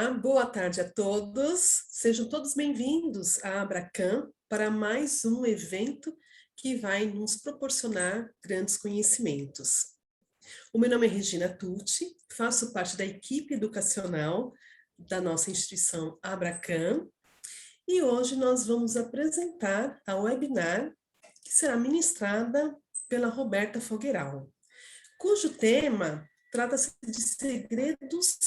Boa tarde a todos. Sejam todos bem-vindos à Abracam para mais um evento que vai nos proporcionar grandes conhecimentos. O meu nome é Regina Tucci, faço parte da equipe educacional da nossa instituição Abracam e hoje nós vamos apresentar a webinar que será ministrada pela Roberta Fogueral, cujo tema trata-se de segredos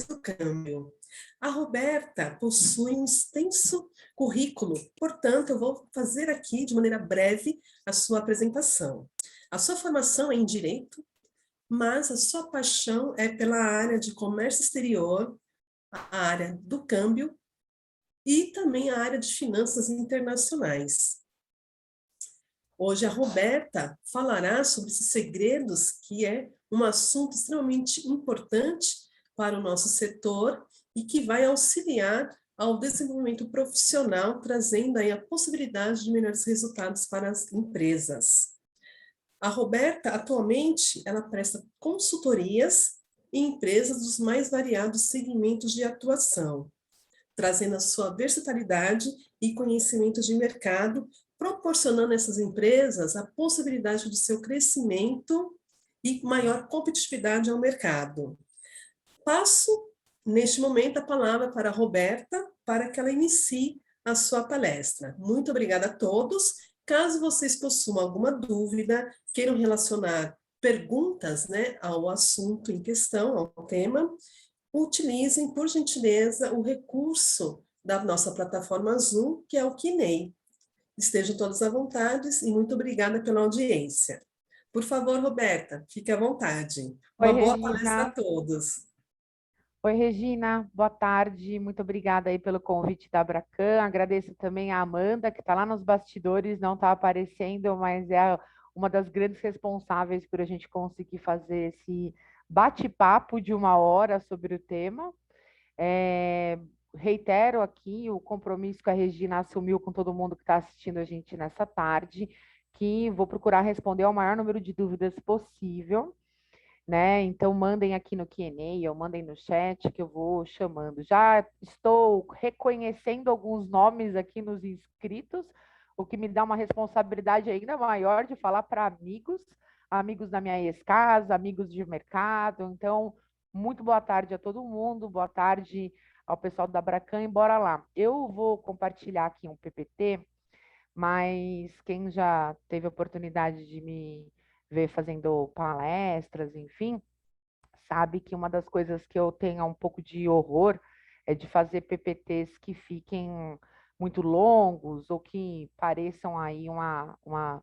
do câmbio. A Roberta possui um extenso currículo, portanto, eu vou fazer aqui de maneira breve a sua apresentação. A sua formação é em Direito, mas a sua paixão é pela área de comércio exterior, a área do câmbio e também a área de finanças internacionais. Hoje a Roberta falará sobre esses segredos, que é um assunto extremamente importante para o nosso setor e que vai auxiliar ao desenvolvimento profissional, trazendo aí a possibilidade de melhores resultados para as empresas. A Roberta, atualmente, ela presta consultorias em empresas dos mais variados segmentos de atuação, trazendo a sua versatilidade e conhecimento de mercado, proporcionando a essas empresas a possibilidade do seu crescimento e maior competitividade ao mercado. Passo, neste momento, a palavra para a Roberta, para que ela inicie a sua palestra. Muito obrigada a todos. Caso vocês possuam alguma dúvida, queiram relacionar perguntas, ao assunto em questão, ao tema, utilizem, por gentileza, o recurso da nossa plataforma Zoom, que é o Q&A. Estejam todos à vontade e muito obrigada pela audiência. Por favor, Roberta, fique à vontade. Oi, Uma boa palestra a Regina. todos. Oi, Regina. Boa tarde. Muito obrigada aí pelo convite da Abracam. Agradeço também a Amanda, que está lá nos bastidores, não está aparecendo, mas é uma das grandes responsáveis por a gente conseguir fazer esse bate-papo de 1 hora sobre o tema. Reitero aqui o compromisso que a Regina assumiu com todo mundo que está assistindo a gente nessa tarde, que vou procurar responder ao maior número de dúvidas possível, né? Então, mandem aqui no Q&A ou mandem no chat que eu vou chamando. Já estou reconhecendo alguns nomes aqui nos inscritos, o que me dá uma responsabilidade ainda maior de falar para amigos, amigos da minha ex-casa, amigos de mercado. Então, muito boa tarde a todo mundo, boa tarde ao pessoal da Abracam e bora lá. Eu vou compartilhar aqui um PPT, mas quem já teve a oportunidade de me ver fazendo palestras, enfim, sabe que uma das coisas que eu tenho um pouco de horror é de fazer PPTs que fiquem muito longos ou que pareçam aí uma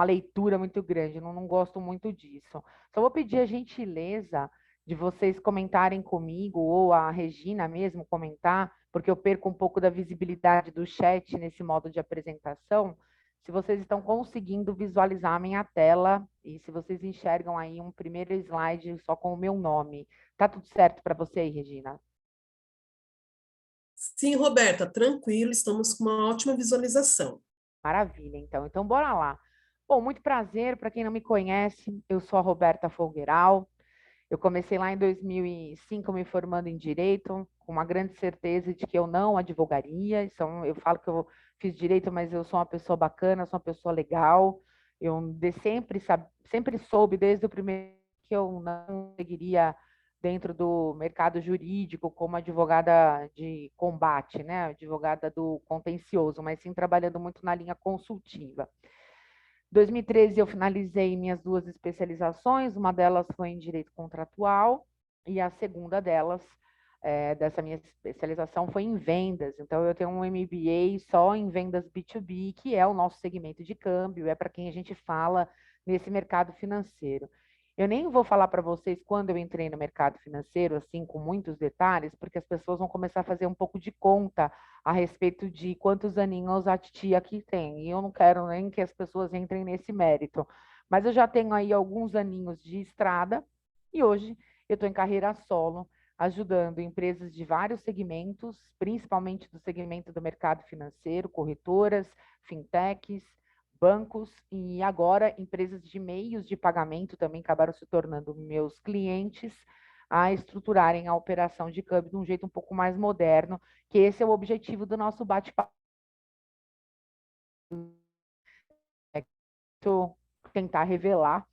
leitura muito grande. Eu não gosto muito disso. Só vou pedir a gentileza de vocês comentarem comigo, ou a Regina mesmo comentar, porque eu perco um pouco da visibilidade do chat nesse modo de apresentação, se vocês estão conseguindo visualizar a minha tela e se vocês enxergam aí um primeiro slide só com o meu nome. Tá tudo certo para você aí, Regina? Sim, Roberta, tranquilo, estamos com uma ótima visualização. Maravilha, então. Então, bora lá. Bom, muito prazer. Para quem não me conhece, eu sou a Roberta Folgueral. Eu comecei lá em 2005 me formando em Direito, com uma grande certeza de que eu não advogaria. Então, eu falo que eu fiz Direito, mas eu sou uma pessoa bacana, sou uma pessoa legal. Sempre soube, desde o primeiro, que eu não seguiria dentro do mercado jurídico como advogada de combate, né? Advogada do contencioso, mas sim trabalhando muito na linha consultiva. 2013 eu finalizei minhas 2 especializações, uma delas foi em direito contratual e a segunda delas, dessa minha especialização, foi em vendas. Então eu tenho um MBA só em vendas B2B, que é o nosso segmento de câmbio, é para quem a gente fala nesse mercado financeiro. Eu nem vou falar para vocês quando eu entrei no mercado financeiro, assim, com muitos detalhes, porque as pessoas vão começar a fazer um pouco de conta a respeito de quantos aninhos a titia aqui tem. E eu não quero nem que as pessoas entrem nesse mérito. Mas eu já tenho aí alguns aninhos de estrada e hoje eu estou em carreira solo, ajudando empresas de vários segmentos, principalmente do segmento do mercado financeiro, corretoras, fintechs, bancos e agora empresas de meios de pagamento também acabaram se tornando meus clientes, a estruturarem a operação de câmbio de um jeito um pouco mais moderno, que esse é o objetivo do nosso bate-papo. Tentar revelar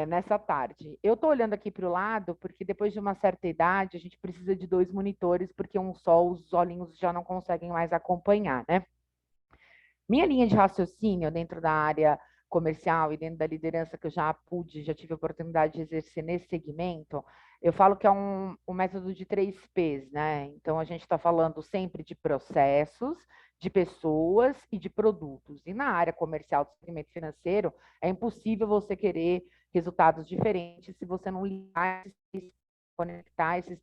nessa tarde. Eu estou olhando aqui para o lado, porque depois de uma certa idade, a gente precisa de 2 monitores, porque um só os olhinhos já não conseguem mais acompanhar, né? Minha linha de raciocínio dentro da área comercial e dentro da liderança que eu já tive a oportunidade de exercer nesse segmento, eu falo que é um método de 3 P's, né? Então, a gente está falando sempre de processos, de pessoas e de produtos. E na área comercial do segmento financeiro, é impossível você querer resultados diferentes se você não ligar conectar esses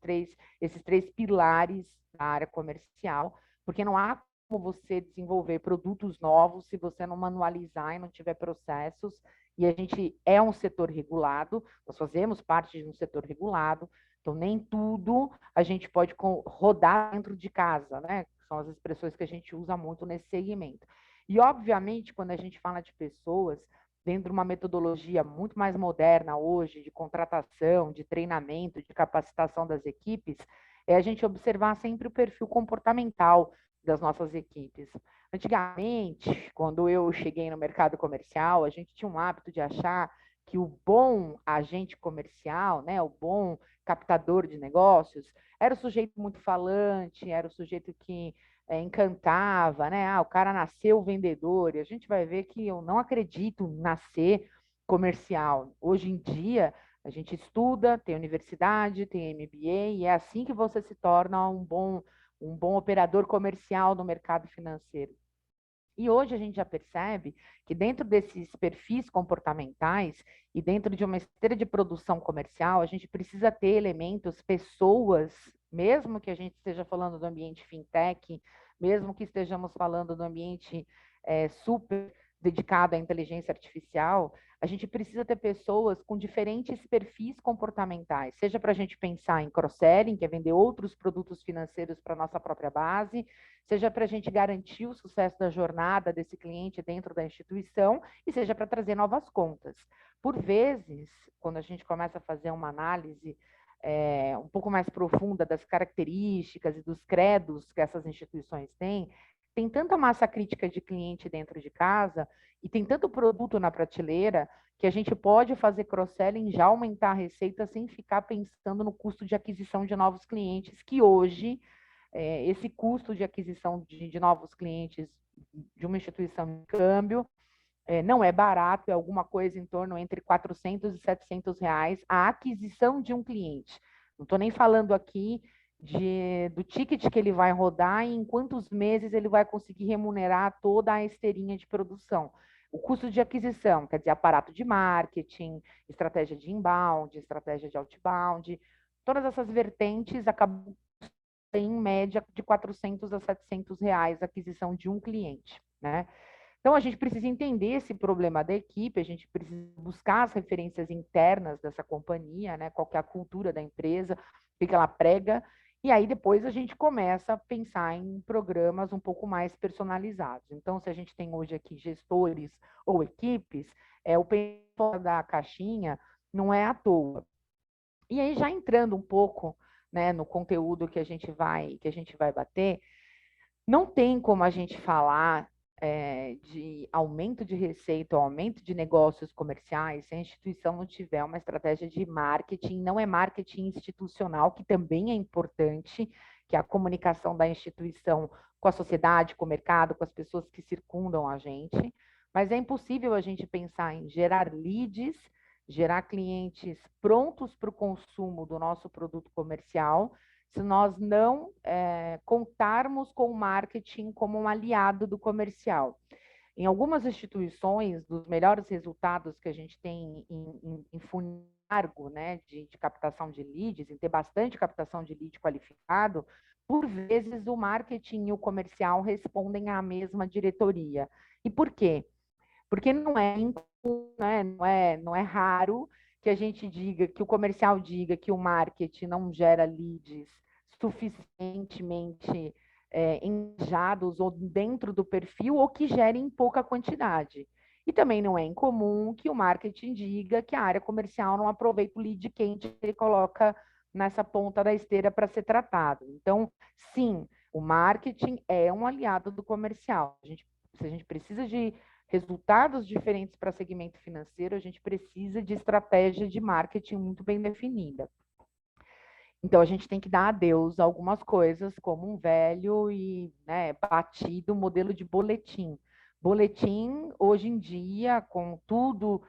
três pilares da área comercial, porque não há como você desenvolver produtos novos se você não manualizar e não tiver processos. E a gente é um setor regulado, nós fazemos parte de um setor regulado, então nem tudo a gente pode rodar dentro de casa, né? São as expressões que a gente usa muito nesse segmento. E, obviamente, quando a gente fala de pessoas, dentro de uma metodologia muito mais moderna hoje, de contratação, de treinamento, de capacitação das equipes, é a gente observar sempre o perfil comportamental das nossas equipes. Antigamente, quando eu cheguei no mercado comercial, a gente tinha um hábito de achar que o bom agente comercial, né, o bom captador de negócios, era o sujeito muito falante, era o sujeito que encantava, né? Ah, o cara nasceu vendedor, e a gente vai ver que eu não acredito em nascer comercial. Hoje em dia, a gente estuda, tem universidade, tem MBA, e é assim que você se torna um bom operador comercial no mercado financeiro. E hoje a gente já percebe que dentro desses perfis comportamentais e dentro de uma esteira de produção comercial, a gente precisa ter elementos, pessoas, mesmo que a gente esteja falando do ambiente fintech, mesmo que estejamos falando do ambiente super dedicado à inteligência artificial, a gente precisa ter pessoas com diferentes perfis comportamentais, seja para a gente pensar em cross-selling, que é vender outros produtos financeiros para a nossa própria base, seja para a gente garantir o sucesso da jornada desse cliente dentro da instituição, e seja para trazer novas contas. Por vezes, quando a gente começa a fazer uma análise um pouco mais profunda das características e dos credos que essas instituições têm, tem tanta massa crítica de cliente dentro de casa e tem tanto produto na prateleira que a gente pode fazer cross-selling, já aumentar a receita sem ficar pensando no custo de aquisição de novos clientes, que hoje esse custo de aquisição de novos clientes de uma instituição de câmbio não é barato, é alguma coisa em torno entre 400 e 700 reais a aquisição de um cliente. Não estou nem falando aqui do ticket que ele vai rodar e em quantos meses ele vai conseguir remunerar toda a esteirinha de produção. O custo de aquisição, quer dizer, aparato de marketing, estratégia de inbound, estratégia de outbound, todas essas vertentes acabam em média de 400 a 700 reais a aquisição de um cliente, né? Então, a gente precisa entender esse problema da equipe, a gente precisa buscar as referências internas dessa companhia, né? Qual que é a cultura da empresa, o que ela prega, e aí depois a gente começa a pensar em programas um pouco mais personalizados. Então, se a gente tem hoje aqui gestores ou equipes, o pensar da caixinha não é à toa. E aí, já entrando um pouco, né, no conteúdo que a gente vai bater, não tem como a gente falar de aumento de receita ou aumento de negócios comerciais se a instituição não tiver uma estratégia de marketing, não é marketing institucional, que também é importante, que é a comunicação da instituição com a sociedade, com o mercado, com as pessoas que circundam a gente, mas é impossível a gente pensar em gerar leads, gerar clientes prontos para o consumo do nosso produto comercial, se nós não contarmos com o marketing como um aliado do comercial. Em algumas instituições, dos melhores resultados que a gente tem em funil largo, né, de captação de leads, em ter bastante captação de lead qualificado, por vezes o marketing e o comercial respondem à mesma diretoria. E por quê? Porque não é incomum, né? Não é raro que a gente diga, que o comercial diga que o marketing não gera leads suficientemente engajados ou dentro do perfil, ou que gerem pouca quantidade. E também não é incomum que o marketing diga que a área comercial não aproveita o lead quente que ele coloca nessa ponta da esteira para ser tratado. Então, sim, o marketing é um aliado do comercial. Se a gente precisa de resultados diferentes para segmento financeiro, a gente precisa de estratégia de marketing muito bem definida. Então, a gente tem que dar adeus a algumas coisas, como um velho e, né, batido modelo de boletim. Boletim, hoje em dia, com tudo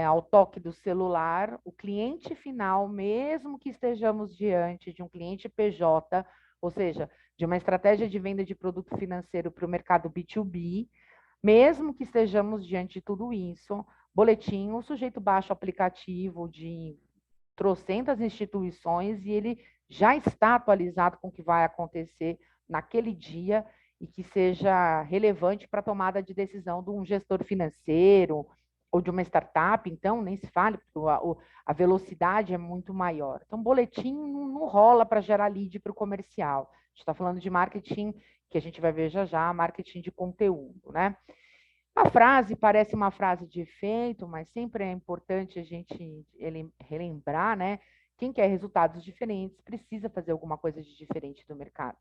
ao toque do celular, o cliente final, mesmo que estejamos diante de um cliente PJ, ou seja, de uma estratégia de venda de produto financeiro para o mercado B2B, mesmo que estejamos diante de tudo isso, boletim, o sujeito baixa o aplicativo de trocentas instituições e ele já está atualizado com o que vai acontecer naquele dia e que seja relevante para a tomada de decisão de um gestor financeiro ou de uma startup, então nem se fale, porque a velocidade é muito maior. Então, boletim não rola para gerar lead para o comercial. A gente está falando de marketing, que a gente vai ver já já, marketing de conteúdo, né? A frase parece uma frase de efeito, mas sempre é importante a gente relembrar, né? Quem quer resultados diferentes precisa fazer alguma coisa de diferente do mercado.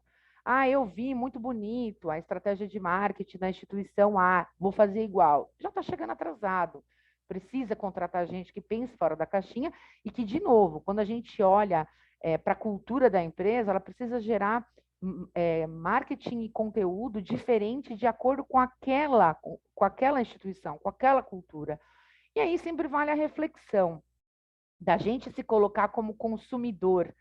Ah, eu vi, muito bonito, a estratégia de marketing da instituição A, vou fazer igual. Já está chegando atrasado. Precisa contratar gente que pense fora da caixinha e que, de novo, quando a gente olha para a cultura da empresa, ela precisa gerar marketing e conteúdo diferente de acordo com aquela instituição, com aquela cultura. E aí sempre vale a reflexão da gente se colocar como consumidor,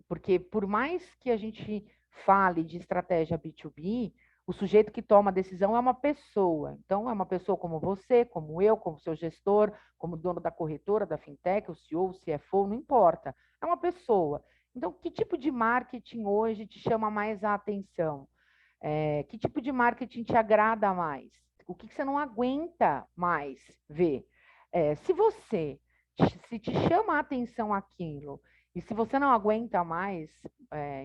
porque por mais que a gente fale de estratégia B2B, o sujeito que toma a decisão é uma pessoa. Então, é uma pessoa como você, como eu, como seu gestor, como dono da corretora, da fintech, o CEO, o CFO, não importa. É uma pessoa. Então, que tipo de marketing hoje te chama mais a atenção? Que tipo de marketing te agrada mais? O que você não aguenta mais ver? Se te chama a atenção aquilo, e se você não aguenta mais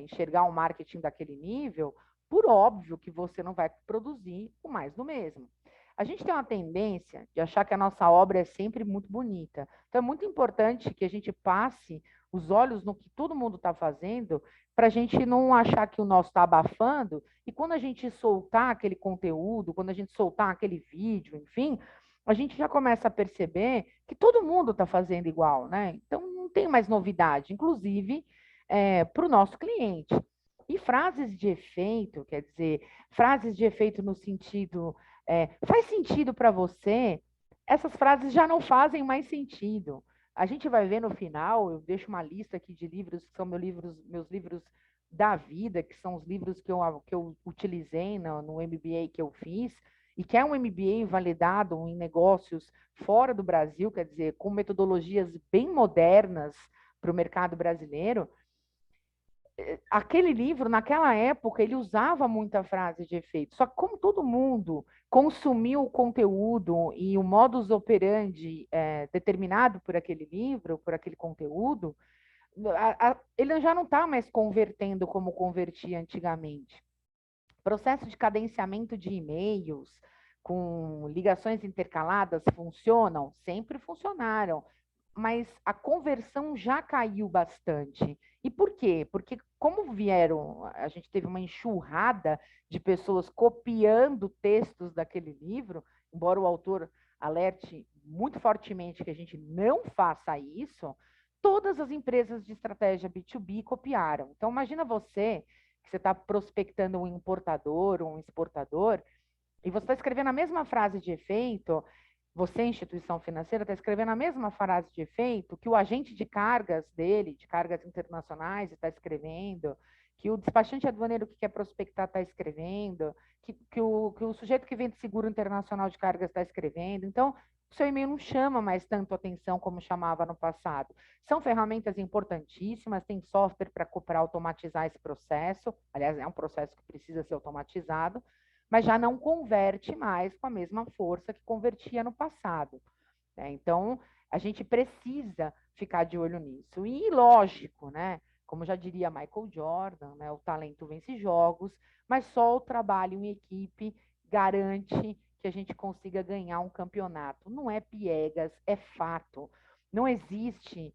enxergar um marketing daquele nível, por óbvio que você não vai produzir o mais do mesmo. A gente tem uma tendência de achar que a nossa obra é sempre muito bonita. Então, é muito importante que a gente passe os olhos no que todo mundo está fazendo, para a gente não achar que o nosso está abafando, e quando a gente soltar aquele conteúdo, quando a gente soltar aquele vídeo, enfim, a gente já começa a perceber que todo mundo está fazendo igual, né? Então, não tem mais novidade, inclusive para o nosso cliente. E frases de efeito, quer dizer, frases de efeito no sentido, faz sentido para você? Essas frases já não fazem mais sentido. A gente vai ver no final, eu deixo uma lista aqui de livros, que são meus livros da vida, que são os livros que eu utilizei no MBA que eu fiz, e que é um MBA validado em negócios fora do Brasil, quer dizer, com metodologias bem modernas para o mercado brasileiro. Aquele livro, naquela época, ele usava muita frase de efeito. Só que como todo mundo consumiu o conteúdo e o modus operandi determinado por aquele livro, por aquele conteúdo, ele já não está mais convertendo como convertia antigamente. Processo de cadenciamento de e-mails com ligações intercaladas funcionam? Sempre funcionaram, mas a conversão já caiu bastante. E por quê? Porque como a gente teve uma enxurrada de pessoas copiando textos daquele livro, embora o autor alerte muito fortemente que a gente não faça isso, todas as empresas de estratégia B2B copiaram. Então, imagina que você está prospectando um importador ou um exportador, e você está escrevendo a mesma frase de efeito, você, instituição financeira, está escrevendo a mesma frase de efeito que o agente de cargas dele, de cargas internacionais, está escrevendo, que o despachante aduaneiro que quer prospectar está escrevendo, que o sujeito que vende seguro internacional de cargas está escrevendo. Então, o seu e-mail não chama mais tanto atenção como chamava no passado. São ferramentas importantíssimas, tem software para automatizar esse processo, aliás, é um processo que precisa ser automatizado, mas já não converte mais com a mesma força que convertia no passado, né? Então, a gente precisa ficar de olho nisso. E lógico, né? Como já diria Michael Jordan, né? O talento vence jogos, mas só o trabalho em equipe garante que a gente consiga ganhar um campeonato. Não é piegas, é fato. Não existe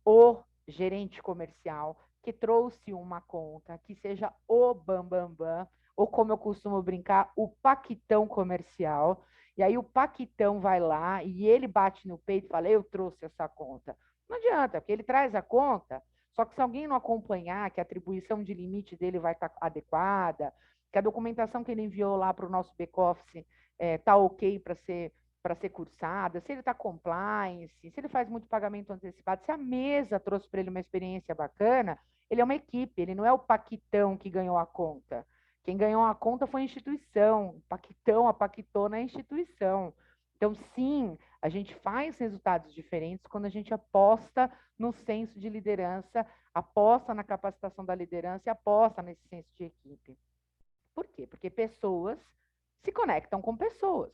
o gerente comercial que trouxe uma conta que seja o bam, bam, ou como eu costumo brincar, o paquitão comercial. E aí o paquitão vai lá e ele bate no peito e fala, eu trouxe essa conta. Não adianta, porque ele traz a conta, só que se alguém não acompanhar que a atribuição de limite dele vai estar adequada, que a documentação que ele enviou lá para o nosso back-office está ok para ser cursada, se ele está compliance, se ele faz muito pagamento antecipado, se a mesa trouxe para ele uma experiência bacana, ele é uma equipe, ele não é o paquitão que ganhou a conta. Quem ganhou a conta foi a instituição, o paquitão, a paquitona é a instituição. Então, sim, a gente faz resultados diferentes quando a gente aposta no senso de liderança, aposta na capacitação da liderança e aposta nesse senso de equipe. Por quê? Porque pessoas se conectam com pessoas.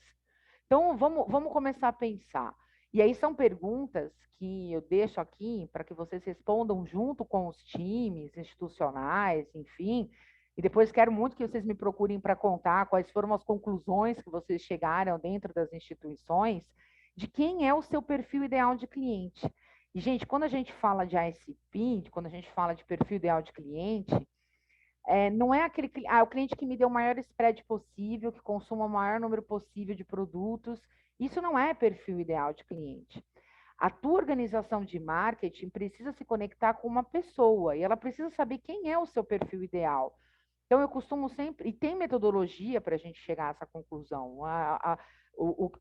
Então, vamos começar a pensar. E aí são perguntas que eu deixo aqui para que vocês respondam junto com os times institucionais, enfim. E depois quero muito que vocês me procurem para contar quais foram as conclusões que vocês chegaram dentro das instituições de quem é o seu perfil ideal de cliente. E, gente, quando a gente fala de ICP, quando a gente fala de perfil ideal de cliente, não é aquele o cliente que me dê o maior spread possível, que consuma o maior número possível de produtos. Isso não é perfil ideal de cliente. A tua organização de marketing precisa se conectar com uma pessoa e ela precisa saber quem é o seu perfil ideal. Então, eu costumo sempre, e tem metodologia para a gente chegar a essa conclusão.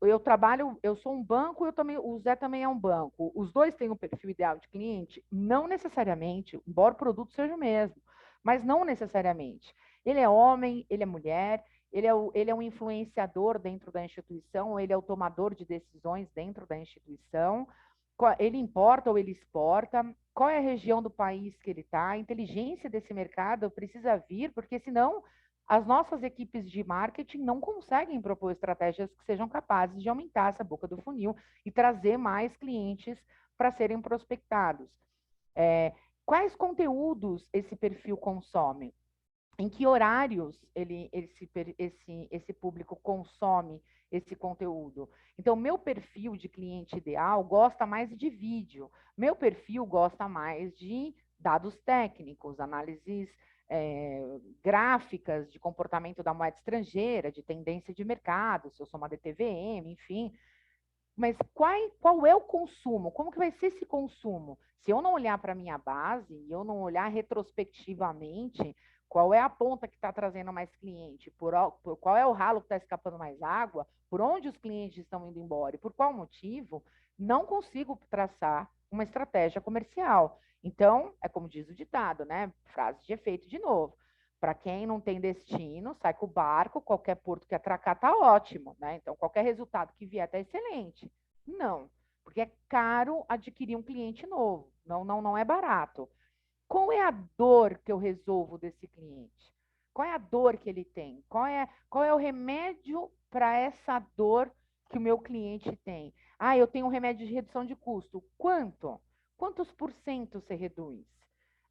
Eu trabalho, eu sou um banco, o Zé também é um banco. Os dois têm um perfil ideal de cliente? Não necessariamente, embora o produto seja o mesmo, mas não necessariamente. Ele é homem, ele é mulher, ele é um influenciador dentro da instituição, ou ele é o tomador de decisões dentro da instituição, ele importa ou ele exporta, qual é a região do país que ele está, a inteligência desse mercado precisa vir, porque senão as nossas equipes de marketing não conseguem propor estratégias que sejam capazes de aumentar essa boca do funil e trazer mais clientes para serem prospectados. Quais conteúdos esse perfil consome? Em que horários esse público consome esse conteúdo? Então, meu perfil de cliente ideal gosta mais de vídeo, meu perfil gosta mais de dados técnicos, análises gráficas de comportamento da moeda estrangeira, de tendência de mercado, se eu sou uma DTVM, enfim. Mas qual é o consumo? Como que vai ser esse consumo? Se eu não olhar para a minha base, e eu não olhar retrospectivamente, qual é a ponta que está trazendo mais cliente? Por qual é o ralo que está escapando mais água? Por onde os clientes estão indo embora? E por qual motivo? Não consigo traçar uma estratégia comercial. Então, é como diz o ditado, né? Frase de efeito de novo. Para quem não tem destino, sai com o barco, qualquer porto que atracar está ótimo, né? Então, qualquer resultado que vier está excelente. Não, porque é caro adquirir um cliente novo, não é barato. Qual é a dor que eu resolvo desse cliente? Qual é a dor que ele tem? Qual é o remédio para essa dor que o meu cliente tem? Ah, eu tenho um remédio de redução de custo. Quanto? Quantos por cento você reduz?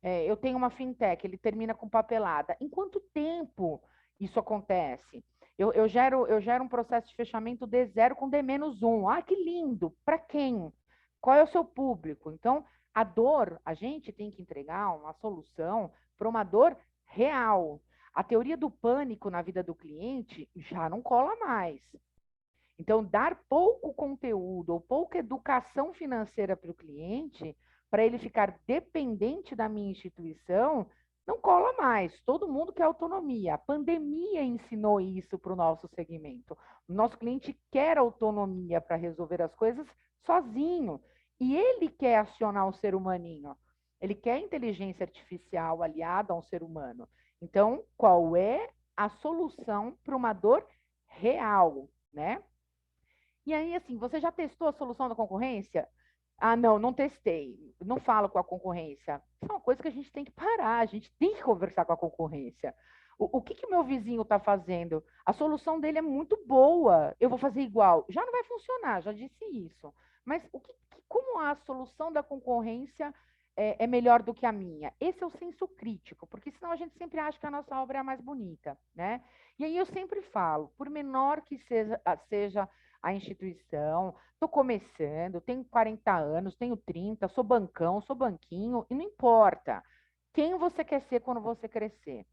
Eu tenho uma fintech, ele termina com papelada. Em quanto tempo isso acontece? Eu gero um processo de fechamento D0 com D-1. Ah, que lindo! Para quem? Qual é o seu público? Então, a dor, a gente tem que entregar uma solução para uma dor real. A teoria do pânico na vida do cliente já não cola mais. Então, dar pouco conteúdo ou pouca educação financeira para o cliente, para ele ficar dependente da minha instituição, não cola mais. Todo mundo quer autonomia. A pandemia ensinou isso para o nosso segmento. O nosso cliente quer autonomia para resolver as coisas sozinho. E ele quer acionar o ser humaninho. Ele quer inteligência artificial aliada a um ser humano. Então, qual é a solução para uma dor real, né? E aí, assim, você já testou a solução da concorrência? Ah, não testei. Não falo com a concorrência. Isso é uma coisa que a gente tem que parar, a gente tem que conversar com a concorrência. O que o meu vizinho está fazendo? A solução dele é muito boa. Eu vou fazer igual. Já não vai funcionar, já disse isso. Mas como a solução da concorrência é melhor do que a minha? Esse é o senso crítico, porque senão a gente sempre acha que a nossa obra é a mais bonita, né? E aí eu sempre falo, por menor que seja a instituição, estou começando, tenho 40 anos, tenho 30, sou bancão, sou banquinho, e não importa quem você quer ser quando você crescer.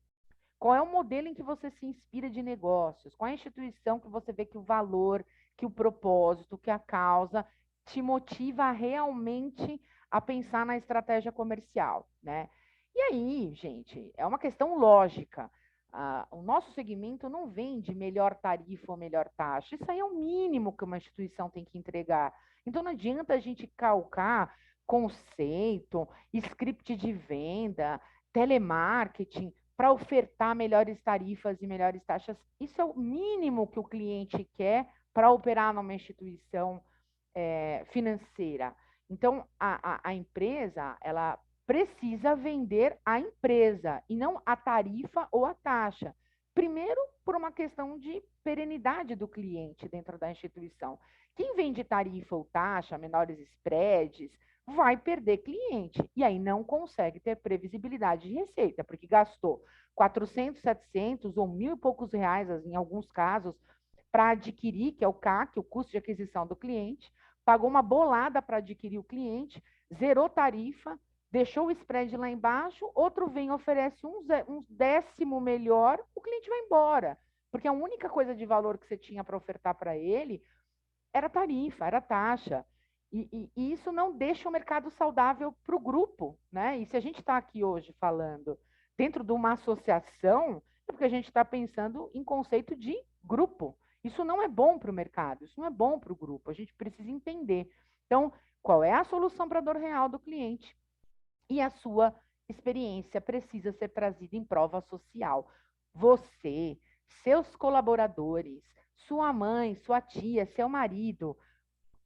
Qual é o modelo em que você se inspira de negócios? Qual é a instituição que você vê que o valor, que o propósito, que a causa te motiva realmente a pensar na estratégia comercial, né? E aí, gente, é uma questão lógica. O nosso segmento não vende melhor tarifa ou melhor taxa. Isso aí é o mínimo que uma instituição tem que entregar. Então, não adianta a gente calcar conceito, script de venda, telemarketing, para ofertar melhores tarifas e melhores taxas. Isso é o mínimo que o cliente quer para operar numa instituição financeira. Então, a empresa, ela precisa vender a empresa e não a tarifa ou a taxa. Primeiro, por uma questão de perenidade do cliente dentro da instituição. Quem vende tarifa ou taxa, menores spreads, vai perder cliente e aí não consegue ter previsibilidade de receita, porque gastou 400, 700 ou mil e poucos reais, em alguns casos, para adquirir, que é o CAC, o custo de aquisição do cliente, pagou uma bolada para adquirir o cliente, zerou tarifa, deixou o spread lá embaixo, outro vem e oferece um décimo melhor, o cliente vai embora, porque a única coisa de valor que você tinha para ofertar para ele era tarifa, era taxa. E isso não deixa o mercado saudável para o grupo, né? E se a gente está aqui hoje falando dentro de uma associação, é porque a gente está pensando em conceito de grupo. Isso não é bom para o mercado, isso não é bom para o grupo. A gente precisa entender. Então, qual é a solução para a dor real do cliente? E a sua experiência precisa ser trazida em prova social. Você, seus colaboradores, sua mãe, sua tia, seu marido,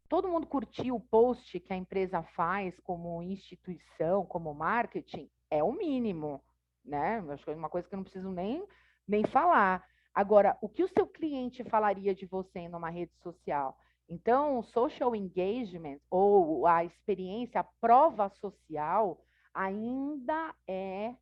todo mundo curtiu o post que a empresa faz como instituição, como marketing, é o mínimo, né? Acho que é uma coisa que eu não preciso nem falar. Agora, o que o seu cliente falaria de você numa rede social? Então, o social engagement ou a experiência, a prova social, ainda é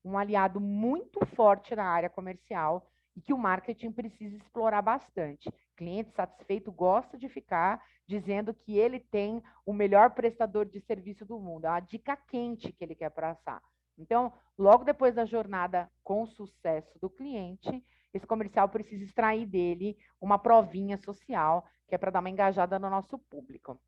um aliado muito forte na área comercial e que o marketing precisa explorar bastante. Cliente satisfeito gosta de ficar dizendo que ele tem o melhor prestador de serviço do mundo. É uma dica quente que ele quer passar. Então, logo depois da jornada com sucesso do cliente, esse comercial precisa extrair dele uma provinha social, que é para dar uma engajada no nosso público.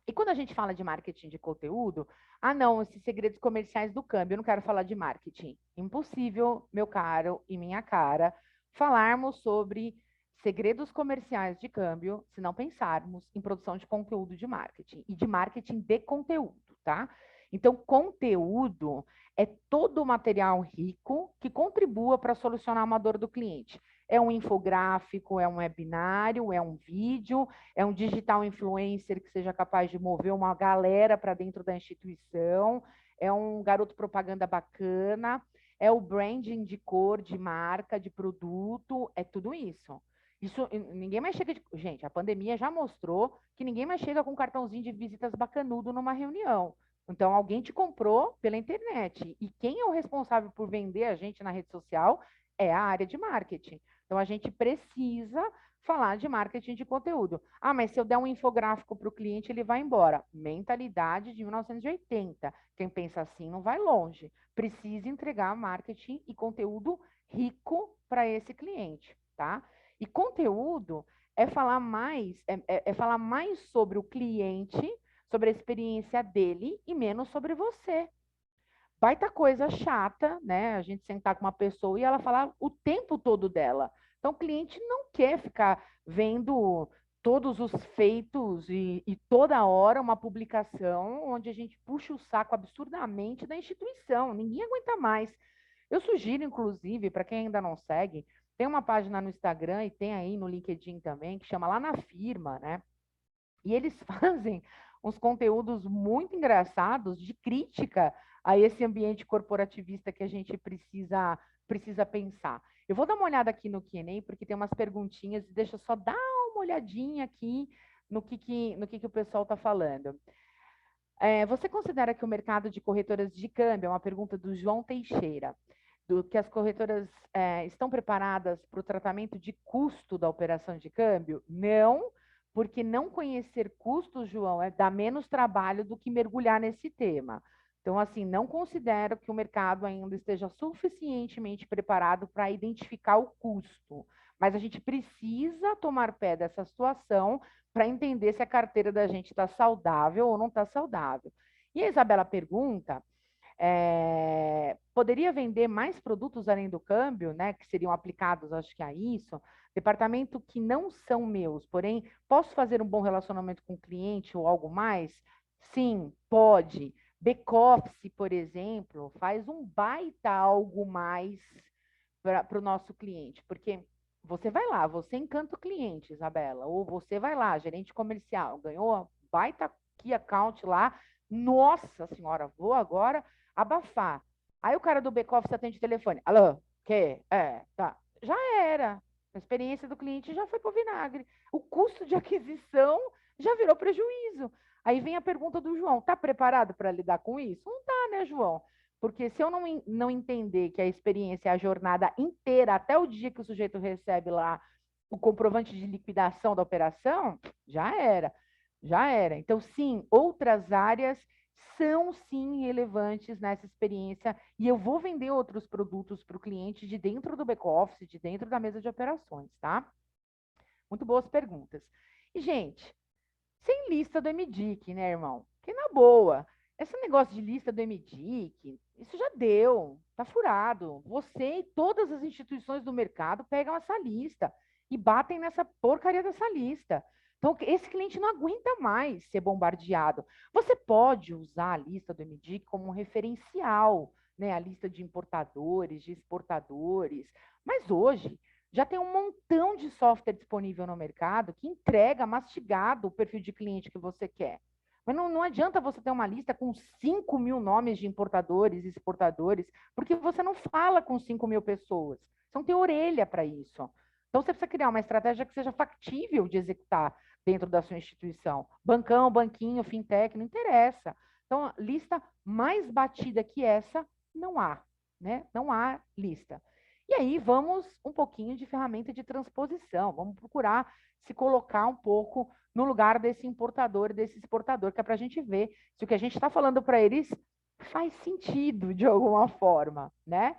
E quando a gente fala de marketing de conteúdo, não, esses segredos comerciais do câmbio, eu não quero falar de marketing. Impossível, meu caro e minha cara, falarmos sobre segredos comerciais de câmbio se não pensarmos em produção de conteúdo de marketing e de marketing de conteúdo, tá? Então, conteúdo é todo o material rico que contribua para solucionar uma dor do cliente. É um infográfico, é um webinário, é um vídeo, é um digital influencer que seja capaz de mover uma galera para dentro da instituição, é um garoto propaganda bacana, é o branding de cor, de marca, de produto, é tudo isso. Isso, ninguém mais chega de... Gente, a pandemia já mostrou que ninguém mais chega com um cartãozinho de visitas bacanudo numa reunião. Então, alguém te comprou pela internet. E quem é o responsável por vender a gente na rede social é a área de marketing. Então, a gente precisa falar de marketing de conteúdo. Mas se eu der um infográfico para o cliente, ele vai embora. Mentalidade de 1980. Quem pensa assim não vai longe. Precisa entregar marketing e conteúdo rico para esse cliente, tá? E conteúdo é falar mais sobre o cliente, sobre a experiência dele e menos sobre você. Baita coisa chata, né? A gente sentar com uma pessoa e ela falar o tempo todo dela. Então, o cliente não quer ficar vendo todos os feitos e toda hora uma publicação onde a gente puxa o saco absurdamente da instituição. Ninguém aguenta mais. Eu sugiro, inclusive, para quem ainda não segue, tem uma página no Instagram e tem aí no LinkedIn também, que chama Lá na Firma, né? E eles fazem uns conteúdos muito engraçados de crítica a esse ambiente corporativista que a gente precisa pensar. Eu vou dar uma olhada aqui no Q&A, porque tem umas perguntinhas, e deixa eu só dar uma olhadinha aqui no que o pessoal está falando. Você considera que o mercado de corretoras de câmbio, é uma pergunta do João Teixeira, que as corretoras estão preparadas para o tratamento de custo da operação de câmbio? Não, porque não conhecer custos, João, dá menos trabalho do que mergulhar nesse tema. Então, assim, não considero que o mercado ainda esteja suficientemente preparado para identificar o custo. Mas a gente precisa tomar pé dessa situação para entender se a carteira da gente está saudável ou não está saudável. E a Isabela pergunta, poderia vender mais produtos além do câmbio, né, que seriam aplicados, acho que a isso, departamento que não são meus, porém, posso fazer um bom relacionamento com o cliente ou algo mais? Sim, pode. Back-office, por exemplo, faz um baita algo mais para o nosso cliente, porque você vai lá, você encanta o cliente, Isabela, ou você vai lá, gerente comercial, ganhou baita key account lá, nossa senhora, vou agora abafar. Aí o cara do back-office atende o telefone, alô, que? Tá, já era. A experiência do cliente já foi pro vinagre. O custo de aquisição já virou prejuízo. Aí vem a pergunta do João, tá preparado para lidar com isso? Não tá, né, João? Porque se eu não entender que a experiência é a jornada inteira, até o dia que o sujeito recebe lá o comprovante de liquidação da operação, já era, já era. Então, sim, outras áreas são sim relevantes nessa experiência e eu vou vender outros produtos para o cliente de dentro do back-office, de dentro da mesa de operações, tá? Muito boas perguntas. E, gente, sem lista do MDIC, né, irmão? Que na boa, esse negócio de lista do MDIC, isso já deu, tá furado. Você e todas as instituições do mercado pegam essa lista e batem nessa porcaria dessa lista. Então, esse cliente não aguenta mais ser bombardeado. Você pode usar a lista do MDIC como um referencial, né? A lista de importadores, de exportadores. Mas hoje, já tem um montão de software disponível no mercado que entrega mastigado o perfil de cliente que você quer. Mas não adianta você ter uma lista com 5 mil nomes de importadores e exportadores, porque você não fala com 5 mil pessoas. Você não tem orelha para isso. Então, você precisa criar uma estratégia que seja factível de executar dentro da sua instituição. Bancão, banquinho, fintech, não interessa. Então, a lista mais batida que essa, não há. Né? Não há lista. E aí vamos um pouquinho de ferramenta de transposição, vamos procurar se colocar um pouco no lugar desse importador, desse exportador, que é para a gente ver se o que a gente está falando para eles faz sentido de alguma forma, né?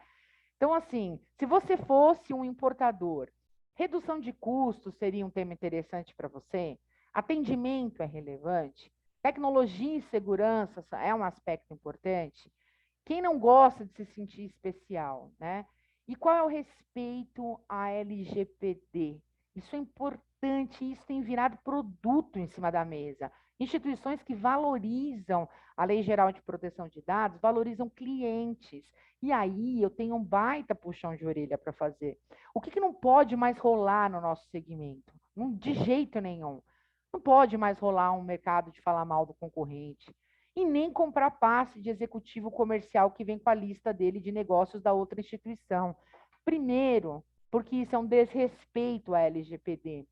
Então, assim, se você fosse um importador, redução de custos seria um tema interessante para você? Atendimento é relevante? Tecnologia e segurança é um aspecto importante? Quem não gosta de se sentir especial, né? E qual é o respeito à LGPD? Isso é importante, isso tem virado produto em cima da mesa. Instituições que valorizam a Lei Geral de Proteção de Dados, valorizam clientes. E aí eu tenho um baita puxão de orelha para fazer. O que não pode mais rolar no nosso segmento? De jeito nenhum. Não pode mais rolar um mercado de falar mal do concorrente e nem comprar passe de executivo comercial que vem com a lista dele de negócios da outra instituição. Primeiro, porque isso é um desrespeito à LGPD.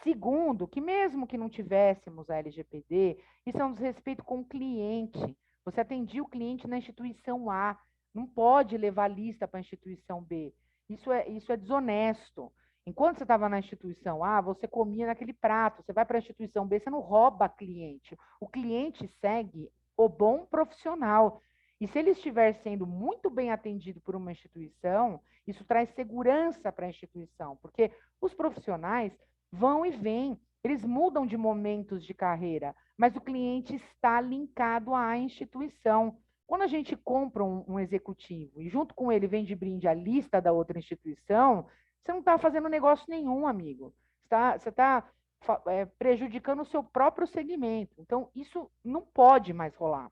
Segundo, que mesmo que não tivéssemos a LGPD, isso é um desrespeito com o cliente. Você atendia o cliente na instituição A, não pode levar a lista para a instituição B. Isso é desonesto. Enquanto você estava na instituição A, você comia naquele prato. Você vai para a instituição B, você não rouba cliente. O cliente segue o bom profissional. E se ele estiver sendo muito bem atendido por uma instituição, isso traz segurança para a instituição, porque os profissionais vão e vêm, eles mudam de momentos de carreira, mas o cliente está linkado à instituição. Quando a gente compra um executivo e junto com ele vem de brinde a lista da outra instituição, você não está fazendo negócio nenhum, amigo. Você está prejudicando o seu próprio segmento. Então, isso não pode mais rolar.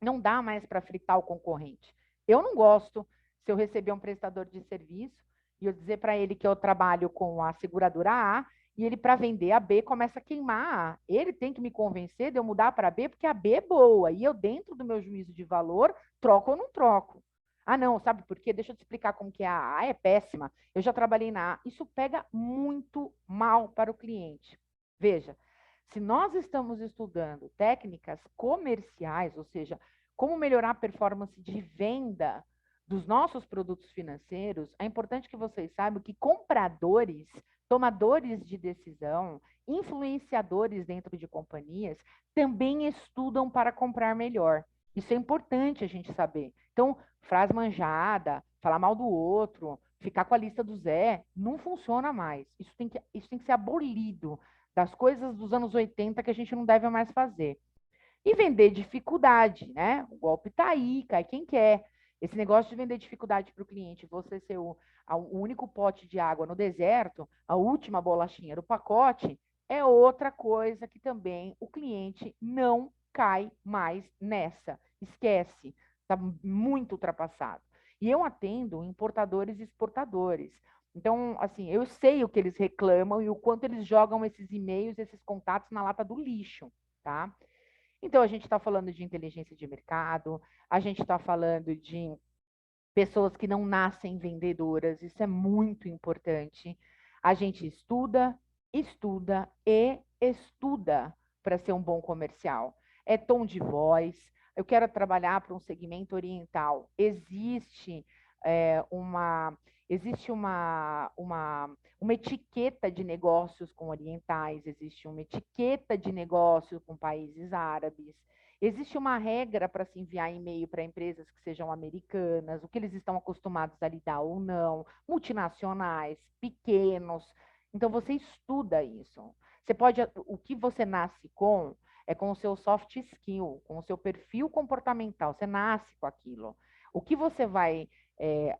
Não dá mais para fritar o concorrente. Eu não gosto, se eu receber um prestador de serviço e eu dizer para ele que eu trabalho com a seguradora A, e ele, para vender a B, começa a queimar a A. Ele tem que me convencer de eu mudar para a B, porque a B é boa. E eu, dentro do meu juízo de valor, troco ou não troco. Ah, não, sabe por quê? Deixa eu te explicar como que é. A A é péssima. Eu já trabalhei na A. Isso pega muito mal para o cliente. Veja, se nós estamos estudando técnicas comerciais, ou seja, como melhorar a performance de venda dos nossos produtos financeiros, é importante que vocês saibam que compradores, tomadores de decisão, influenciadores dentro de companhias, também estudam para comprar melhor. Isso é importante a gente saber. Então, frase manjada, falar mal do outro, ficar com a lista do Zé, não funciona mais. Isso tem que ser abolido das coisas dos anos 80 que a gente não deve mais fazer. E vender dificuldade, né? O golpe tá aí, cai quem quer. Esse negócio de vender dificuldade para o cliente, você ser o único pote de água no deserto, a última bolachinha do pacote, é outra coisa que também o cliente não cai mais nessa. Esquece, está muito ultrapassado. E eu atendo importadores e exportadores. Então, assim, eu sei o que eles reclamam e o quanto eles jogam esses e-mails, esses contatos na lata do lixo, tá? Então, a gente está falando de inteligência de mercado, a gente está falando de pessoas que não nascem vendedoras, isso é muito importante. A gente estuda, estuda e estuda para ser um bom comercial. É tom de voz. Eu quero trabalhar para um segmento oriental. Uma existe uma etiqueta de negócios com orientais, existe uma etiqueta de negócios com países árabes. Existe uma regra para se enviar e-mail para empresas que sejam americanas, o que eles estão acostumados a lidar ou não, multinacionais, pequenos. Então você estuda isso. Você pode, o que você nasce com é com o seu soft skill, com o seu perfil comportamental. Você nasce com aquilo. O que você vai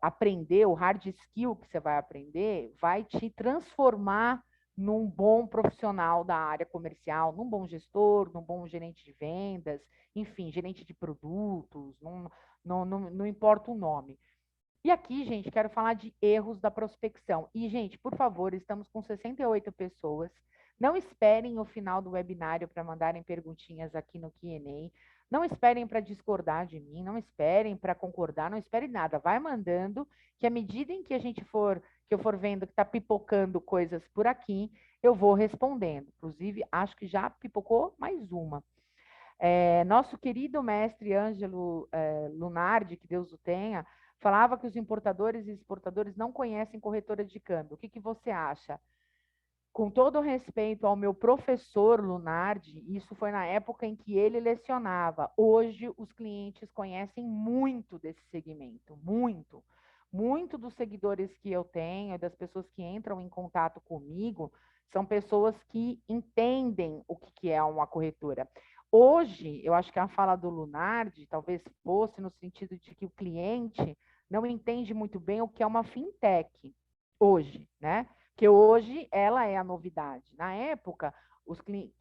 aprender, o hard skill que você vai aprender, vai te transformar num bom profissional da área comercial, num bom gestor, num bom gerente de vendas, enfim, gerente de produtos, não importa o nome. E aqui, gente, quero falar de erros da prospecção. E, gente, por favor, estamos com 68 pessoas. Não esperem o final do webinário para mandarem perguntinhas aqui no Q&A. Não esperem para discordar de mim, não esperem para concordar, não esperem nada. Vai mandando, que à medida em que eu for vendo que está pipocando coisas por aqui, eu vou respondendo. Inclusive, acho que já pipocou mais uma. Nosso querido mestre Ângelo Lunardi, que Deus o tenha, falava que os importadores e exportadores não conhecem corretora de câmbio. O que você acha? Com todo o respeito ao meu professor Lunardi, isso foi na época em que ele lecionava. Hoje, os clientes conhecem muito desse segmento, muito. Muito dos seguidores que eu tenho, das pessoas que entram em contato comigo, são pessoas que entendem o que é uma corretora. Hoje, eu acho que a fala do Lunardi talvez fosse no sentido de que o cliente não entende muito bem o que é uma fintech hoje, né? Que hoje ela é a novidade. Na época,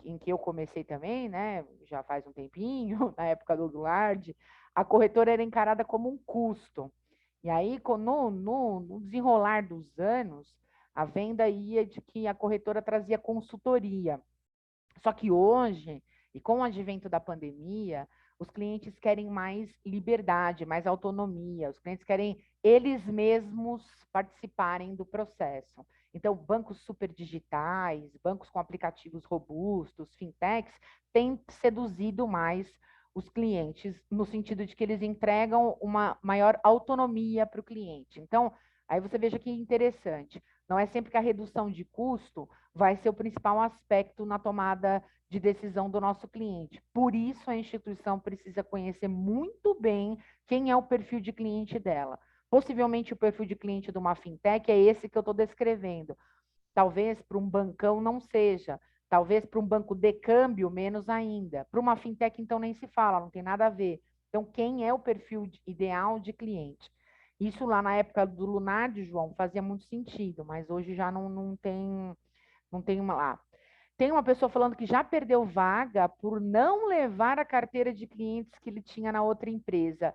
em que eu comecei também, né, já faz um tempinho, na época do Lunardi, a corretora era encarada como um custo. E aí, no desenrolar dos anos, a venda ia de que a corretora trazia consultoria. Só que hoje, e com o advento da pandemia, os clientes querem mais liberdade, mais autonomia, os clientes querem eles mesmos participarem do processo. Então, bancos super digitais, bancos com aplicativos robustos, fintechs, têm seduzido mais os clientes, no sentido de que eles entregam uma maior autonomia para o cliente. Então, aí você veja que interessante. Não é sempre que a redução de custo vai ser o principal aspecto na tomada de decisão do nosso cliente. Por isso, a instituição precisa conhecer muito bem quem é o perfil de cliente dela. Possivelmente, o perfil de cliente de uma fintech é esse que eu estou descrevendo. Talvez para um bancão não seja. Talvez para um banco de câmbio, menos ainda. Para uma fintech, então, nem se fala, não tem nada a ver. Então, quem é o perfil ideal de cliente? Isso lá na época do Lunardi, João, fazia muito sentido, mas hoje já não tem uma lá. Tem uma pessoa falando que já perdeu vaga por não levar a carteira de clientes que ele tinha na outra empresa.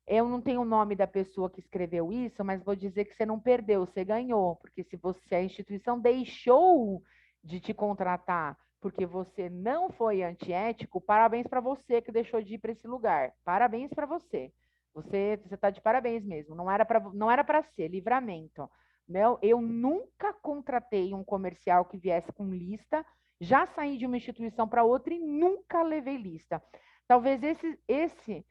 Eu não tenho o nome da pessoa que escreveu isso, mas vou dizer que você não perdeu, você ganhou, porque se a instituição deixou de te contratar porque você não foi antiético, parabéns para você que deixou de ir para esse lugar. Parabéns para você. Você está de parabéns mesmo. Não era para ser livramento. Não, eu nunca contratei um comercial que viesse com lista, já saí de uma instituição para outra e nunca levei lista. Talvez esse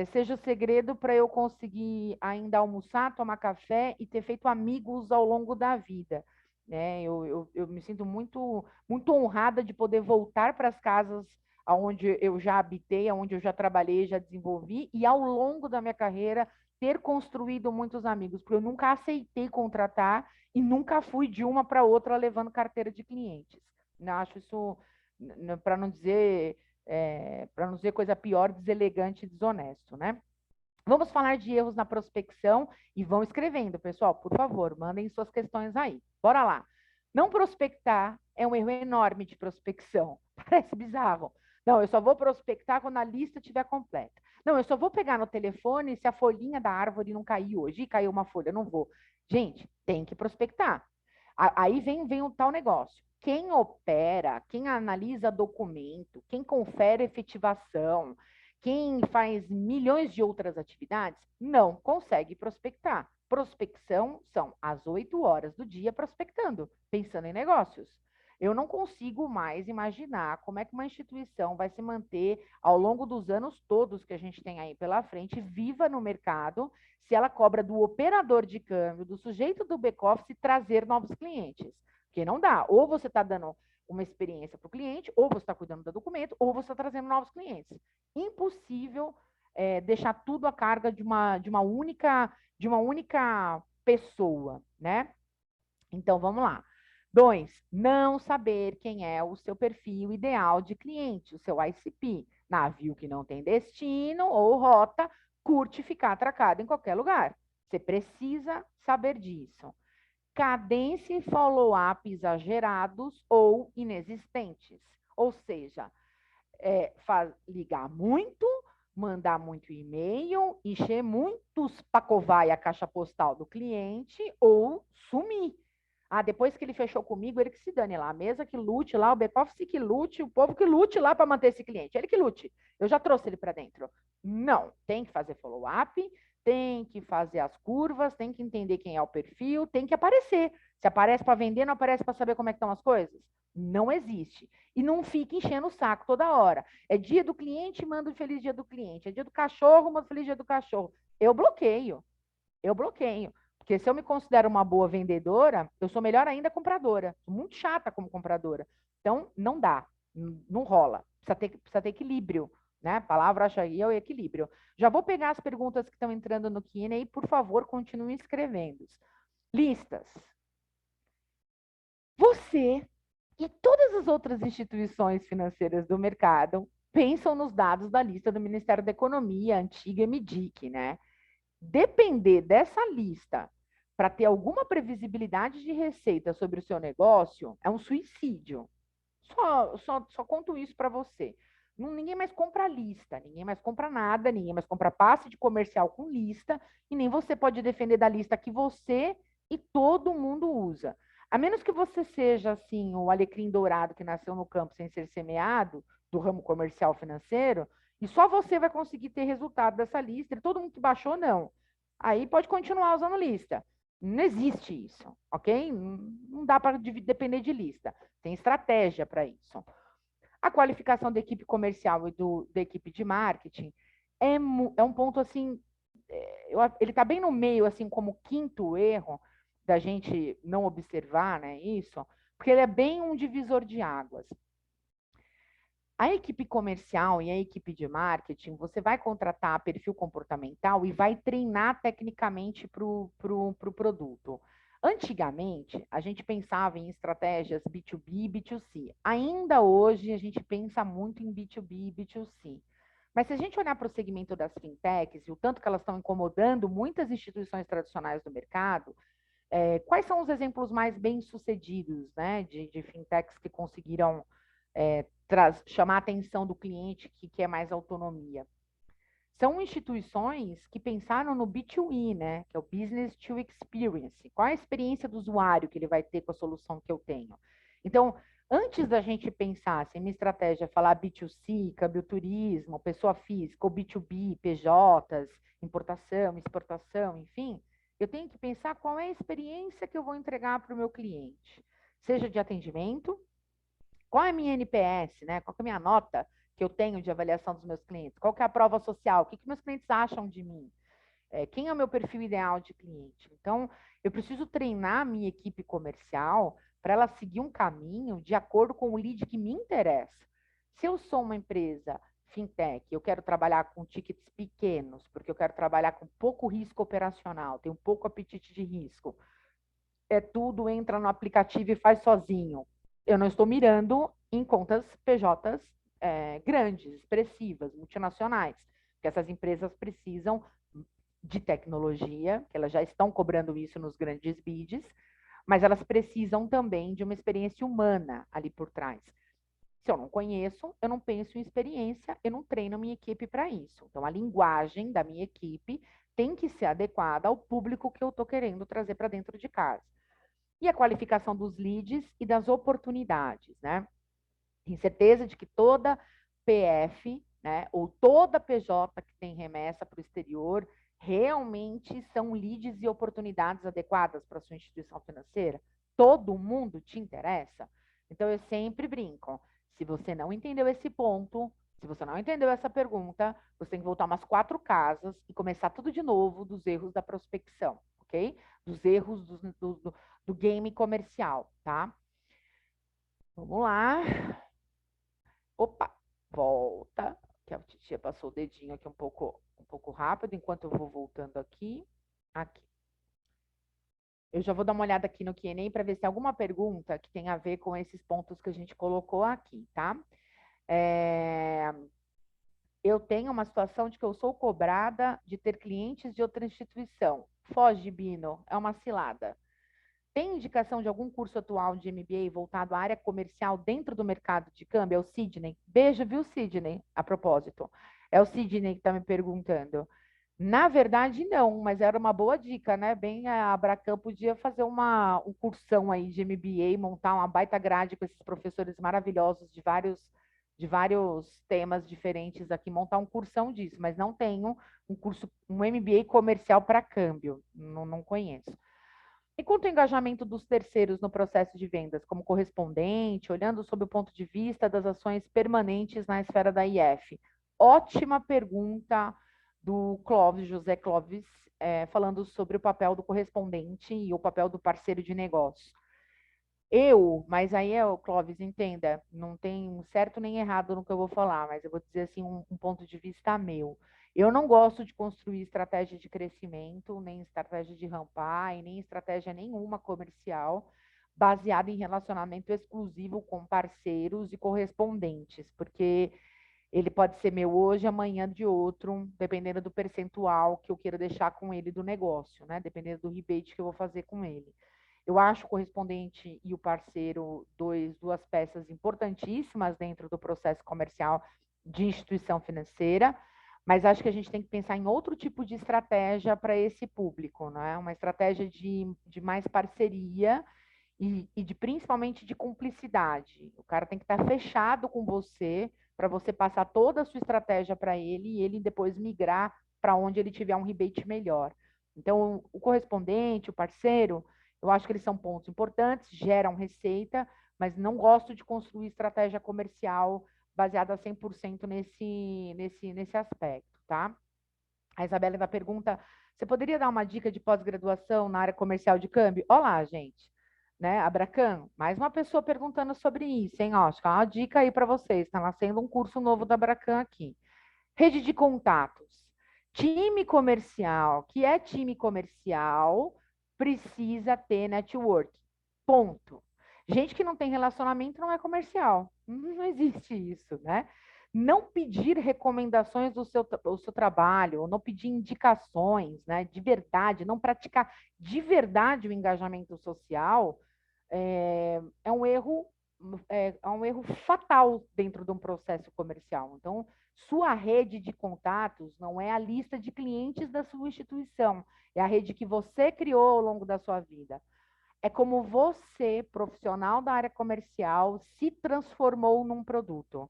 seja o segredo para eu conseguir ainda almoçar, tomar café e ter feito amigos ao longo da vida. Né? Eu me sinto muito, muito honrada de poder voltar para as casas onde eu já habitei, onde eu já trabalhei, já desenvolvi, e ao longo da minha carreira ter construído muitos amigos, porque eu nunca aceitei contratar e nunca fui de uma para outra levando carteira de clientes. Eu acho isso, para não dizer para não dizer coisa pior, deselegante e desonesto, né? Vamos falar de erros na prospecção e vão escrevendo, pessoal, por favor, mandem suas questões aí. Bora lá. Não prospectar é um erro enorme de prospecção. Parece bizarro. Não, eu só vou prospectar quando a lista estiver completa. Não, eu só vou pegar no telefone se a folhinha da árvore não cair hoje. E caiu uma folha, não vou. Gente, tem que prospectar. Aí vem o tal negócio. Quem opera, quem analisa documento, quem confere efetivação, quem faz milhões de outras atividades, não consegue prospectar. Prospecção são as 8 horas do dia prospectando, pensando em negócios. Eu não consigo mais imaginar como é que uma instituição vai se manter ao longo dos anos todos que a gente tem aí pela frente, viva no mercado, se ela cobra do operador de câmbio, do sujeito do back-office, trazer novos clientes. Porque não dá. Ou você está dando uma experiência para o cliente, ou você está cuidando do documento, ou você está trazendo novos clientes. Impossível deixar tudo à carga de uma única pessoa, né? Então, vamos lá. 2, não saber quem é o seu perfil ideal de cliente, o seu ICP. Navio que não tem destino ou rota, curte ficar atracado em qualquer lugar. Você precisa saber disso. Cadência e follow-up exagerados ou inexistentes. Ou seja, ligar muito, mandar muito e-mail, encher muitos pacovai a caixa postal do cliente ou sumir. Ah, depois que ele fechou comigo, ele que se dane lá. A mesa que lute lá, o back-office que lute, o povo que lute lá para manter esse cliente. Ele que lute. Eu já trouxe ele para dentro. Não, tem que fazer follow-up, tem que fazer as curvas, tem que entender quem é o perfil, tem que aparecer. Se aparece para vender, não aparece para saber como é que estão as coisas? Não existe. E não fique enchendo o saco toda hora. É dia do cliente, manda o feliz dia do cliente. É dia do cachorro, manda o feliz dia do cachorro. Eu bloqueio. Eu bloqueio. Porque se eu me considero uma boa vendedora, eu sou melhor ainda compradora. Sou muito chata como compradora. Então, não dá. Não rola. Precisa ter equilíbrio. Né? A palavra acho aí é o equilíbrio. Já vou pegar as perguntas que estão entrando no Q&A e, por favor, continue escrevendo. Listas. Você e todas as outras instituições financeiras do mercado pensam nos dados da lista do Ministério da Economia, antiga MDIC, né? Depender dessa lista para ter alguma previsibilidade de receita sobre o seu negócio é um suicídio. Só conto isso para você. Ninguém mais compra lista, ninguém mais compra nada, ninguém mais compra passe de comercial com lista, e nem você pode defender da lista que você e todo mundo usa. A menos que você seja, assim, o alecrim dourado que nasceu no campo sem ser semeado, do ramo comercial financeiro, e só você vai conseguir ter resultado dessa lista, e todo mundo que baixou, não. Aí pode continuar usando lista. Não existe isso, ok? Não dá para depender de lista. Tem estratégia para isso. A qualificação da equipe comercial e da equipe de marketing é um ponto assim, ele está bem no meio, assim, como quinto erro da gente não observar, né, isso, porque ele é bem um divisor de águas. A equipe comercial e a equipe de marketing, você vai contratar perfil comportamental e vai treinar tecnicamente para o produto. Antigamente, a gente pensava em estratégias B2B e B2C. Ainda hoje, a gente pensa muito em B2B e B2C. Mas se a gente olhar para o segmento das fintechs e o tanto que elas estão incomodando muitas instituições tradicionais do mercado, quais são os exemplos mais bem-sucedidos, né, de fintechs que conseguiram chamar a atenção do cliente que quer mais autonomia? São instituições que pensaram no B2E, né, que é o Business to Experience. Qual a experiência do usuário que ele vai ter com a solução que eu tenho? Então, antes da gente pensar se minha estratégia é falar B2C, câmbio turismo, pessoa física, ou B2B, PJs, importação, exportação, enfim, eu tenho que pensar qual é a experiência que eu vou entregar para o meu cliente. Seja de atendimento, qual é a minha NPS, né? Qual é a minha nota que eu tenho de avaliação dos meus clientes? Qual que é a prova social? O que meus clientes acham de mim? Quem é o meu perfil ideal de cliente? Então, eu preciso treinar a minha equipe comercial para ela seguir um caminho de acordo com o lead que me interessa. Se eu sou uma empresa fintech, eu quero trabalhar com tickets pequenos, porque eu quero trabalhar com pouco risco operacional, tenho pouco apetite de risco. Tudo entra no aplicativo e faz sozinho. Eu não estou mirando em contas PJs grandes, expressivas, multinacionais, porque essas empresas precisam de tecnologia, que elas já estão cobrando isso nos grandes bids, mas elas precisam também de uma experiência humana ali por trás. Se eu não conheço, eu não penso em experiência, eu não treino a minha equipe para isso. Então, a linguagem da minha equipe tem que ser adequada ao público que eu estou querendo trazer para dentro de casa. E a qualificação dos leads e das oportunidades, né? Tenho certeza de que toda PF, né, ou toda PJ que tem remessa para o exterior, realmente são leads e oportunidades adequadas para a sua instituição financeira? Todo mundo te interessa? Então, eu sempre brinco. Se você não entendeu esse ponto, se você não entendeu essa pergunta, você tem que voltar umas 4 casas e começar tudo de novo dos erros da prospecção, ok? Dos erros do game comercial, tá? Vamos lá. Opa, volta. Que a titia passou o dedinho aqui um pouco rápido, enquanto eu vou voltando aqui. Aqui. Eu já vou dar uma olhada aqui no Q&A para ver se tem alguma pergunta que tem a ver com esses pontos que a gente colocou aqui, tá? Eu tenho uma situação de que eu sou cobrada de ter clientes de outra instituição. Foge, Bino, é uma cilada. Tem indicação de algum curso atual de MBA voltado à área comercial dentro do mercado de câmbio? É o Sidney. Beijo, viu, Sidney? A propósito. É o Sidney que está me perguntando. Na verdade, não, mas era uma boa dica, né? Bem, a Abracam podia fazer um cursão aí de MBA, montar uma baita grade com esses professores maravilhosos de vários temas diferentes aqui, montar um cursão disso, mas não tenho um MBA comercial para câmbio, não conheço. E quanto ao engajamento dos terceiros no processo de vendas, como correspondente, olhando sob o ponto de vista das ações permanentes na esfera da IF? Ótima pergunta do Clóvis, José Clóvis, falando sobre o papel do correspondente e o papel do parceiro de negócio. Mas aí, Clóvis, entenda, não tem certo nem errado no que eu vou falar, mas eu vou dizer assim, um ponto de vista meu. Eu não gosto de construir estratégia de crescimento, nem estratégia de rampar, e nem estratégia nenhuma comercial baseada em relacionamento exclusivo com parceiros e correspondentes, porque ele pode ser meu hoje, amanhã de outro, dependendo do percentual que eu queira deixar com ele do negócio, né? Dependendo do rebate que eu vou fazer com ele. Eu acho o correspondente e o parceiro duas peças importantíssimas dentro do processo comercial de instituição financeira, mas acho que a gente tem que pensar em outro tipo de estratégia para esse público, não é? Uma estratégia de mais parceria principalmente de cumplicidade. O cara tem que estar fechado com você para você passar toda a sua estratégia para ele e ele depois migrar para onde ele tiver um rebate melhor. Então, o correspondente, o parceiro, eu acho que eles são pontos importantes, geram receita, mas não gosto de construir estratégia comercial baseada 100% nesse aspecto, tá? A Isabela ainda pergunta, você poderia dar uma dica de pós-graduação na área comercial de câmbio? Olá, gente. Né, Abracam, mais uma pessoa perguntando sobre isso, hein? Ó, acho que é uma dica aí para vocês. Está nascendo um curso novo da Abracam aqui. Rede de contatos. Time comercial, que é time comercial, precisa ter network. Ponto. Gente que não tem relacionamento não é comercial. Não existe isso, né? Não pedir recomendações do seu trabalho, ou não pedir indicações, né? De verdade, não praticar de verdade o engajamento social é um erro fatal dentro de um processo comercial. Então, sua rede de contatos não é a lista de clientes da sua instituição, é a rede que você criou ao longo da sua vida. É como você, profissional da área comercial, se transformou num produto.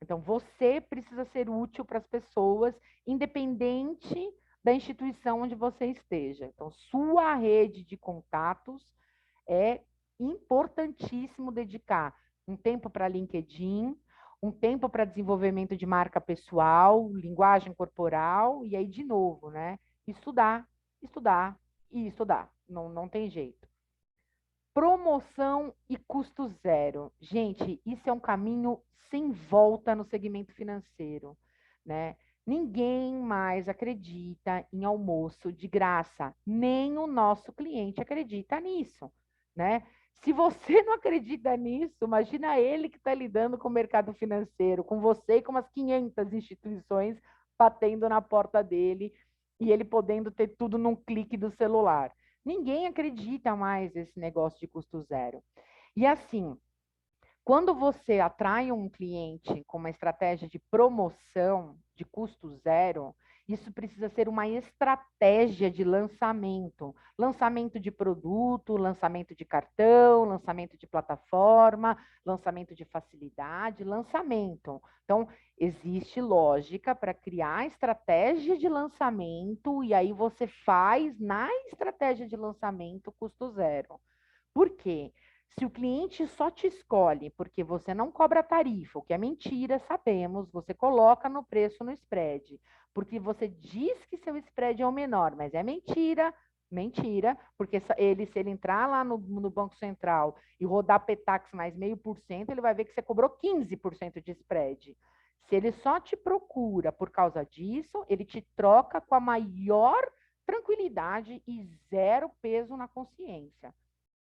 Então, você precisa ser útil para as pessoas, independente da instituição onde você esteja. Então, sua rede de contatos é importantíssimo dedicar um tempo para LinkedIn, um tempo para desenvolvimento de marca pessoal, linguagem corporal, e aí de novo, né? Estudar, estudar e estudar. Não tem jeito. Promoção e custo zero. Gente, isso é um caminho sem volta no segmento financeiro, né? Ninguém mais acredita em almoço de graça, nem o nosso cliente acredita nisso, né? Se você não acredita nisso, imagina ele que está lidando com o mercado financeiro, com você e com umas 500 instituições batendo na porta dele e ele podendo ter tudo num clique do celular. Ninguém acredita mais nesse negócio de custo zero. E assim, quando você atrai um cliente com uma estratégia de promoção de custo zero, isso precisa ser uma estratégia de lançamento. Lançamento de produto, lançamento de cartão, lançamento de plataforma, lançamento de facilidade, lançamento. Então, existe lógica para criar estratégia de lançamento e aí você faz na estratégia de lançamento custo zero. Por quê? Se o cliente só te escolhe porque você não cobra tarifa, o que é mentira, sabemos, você coloca no preço no spread, porque você diz que seu spread é o menor, mas é mentira, mentira, porque se ele entrar lá no Banco Central e rodar Petax mais 0,5%, ele vai ver que você cobrou 15% de spread. Se ele só te procura por causa disso, ele te troca com a maior tranquilidade e zero peso na consciência.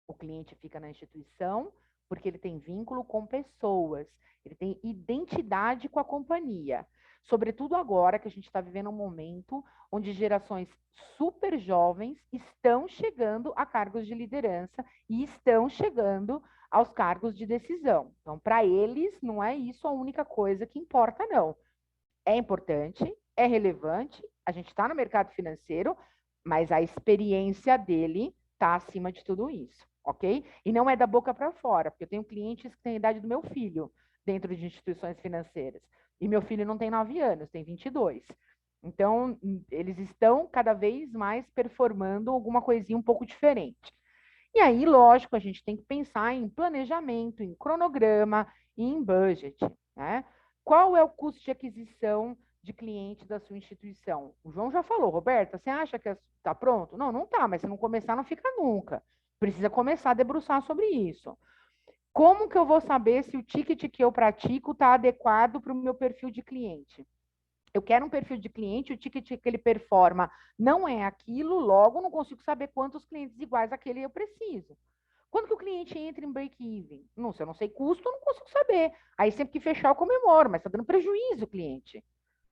O cliente fica na instituição porque ele tem vínculo com pessoas, ele tem identidade com a companhia. Sobretudo agora que a gente está vivendo um momento onde gerações super jovens estão chegando a cargos de liderança e estão chegando aos cargos de decisão. Então, para eles, não é isso a única coisa que importa, não. É importante, é relevante, a gente está no mercado financeiro, mas a experiência dele está acima de tudo isso, ok? E não é da boca para fora, porque eu tenho clientes que têm a idade do meu filho dentro de instituições financeiras. E meu filho não tem 9 anos, tem 22. Então, eles estão cada vez mais performando alguma coisinha um pouco diferente. E aí, lógico, a gente tem que pensar em planejamento, em cronograma e em budget, né? Qual é o custo de aquisição de cliente da sua instituição? O João já falou, Roberta, você acha que está pronto? Não, não está, mas se não começar, não fica nunca. Precisa começar a debruçar sobre isso. Como que eu vou saber se o ticket que eu pratico está adequado para o meu perfil de cliente? Eu quero um perfil de cliente, o ticket que ele performa não é aquilo, logo não consigo saber quantos clientes iguais àquele eu preciso. Quando que o cliente entra em break-even? Não, se eu não sei custo, eu não consigo saber. Aí sempre que fechar eu comemoro, mas está dando prejuízo o cliente.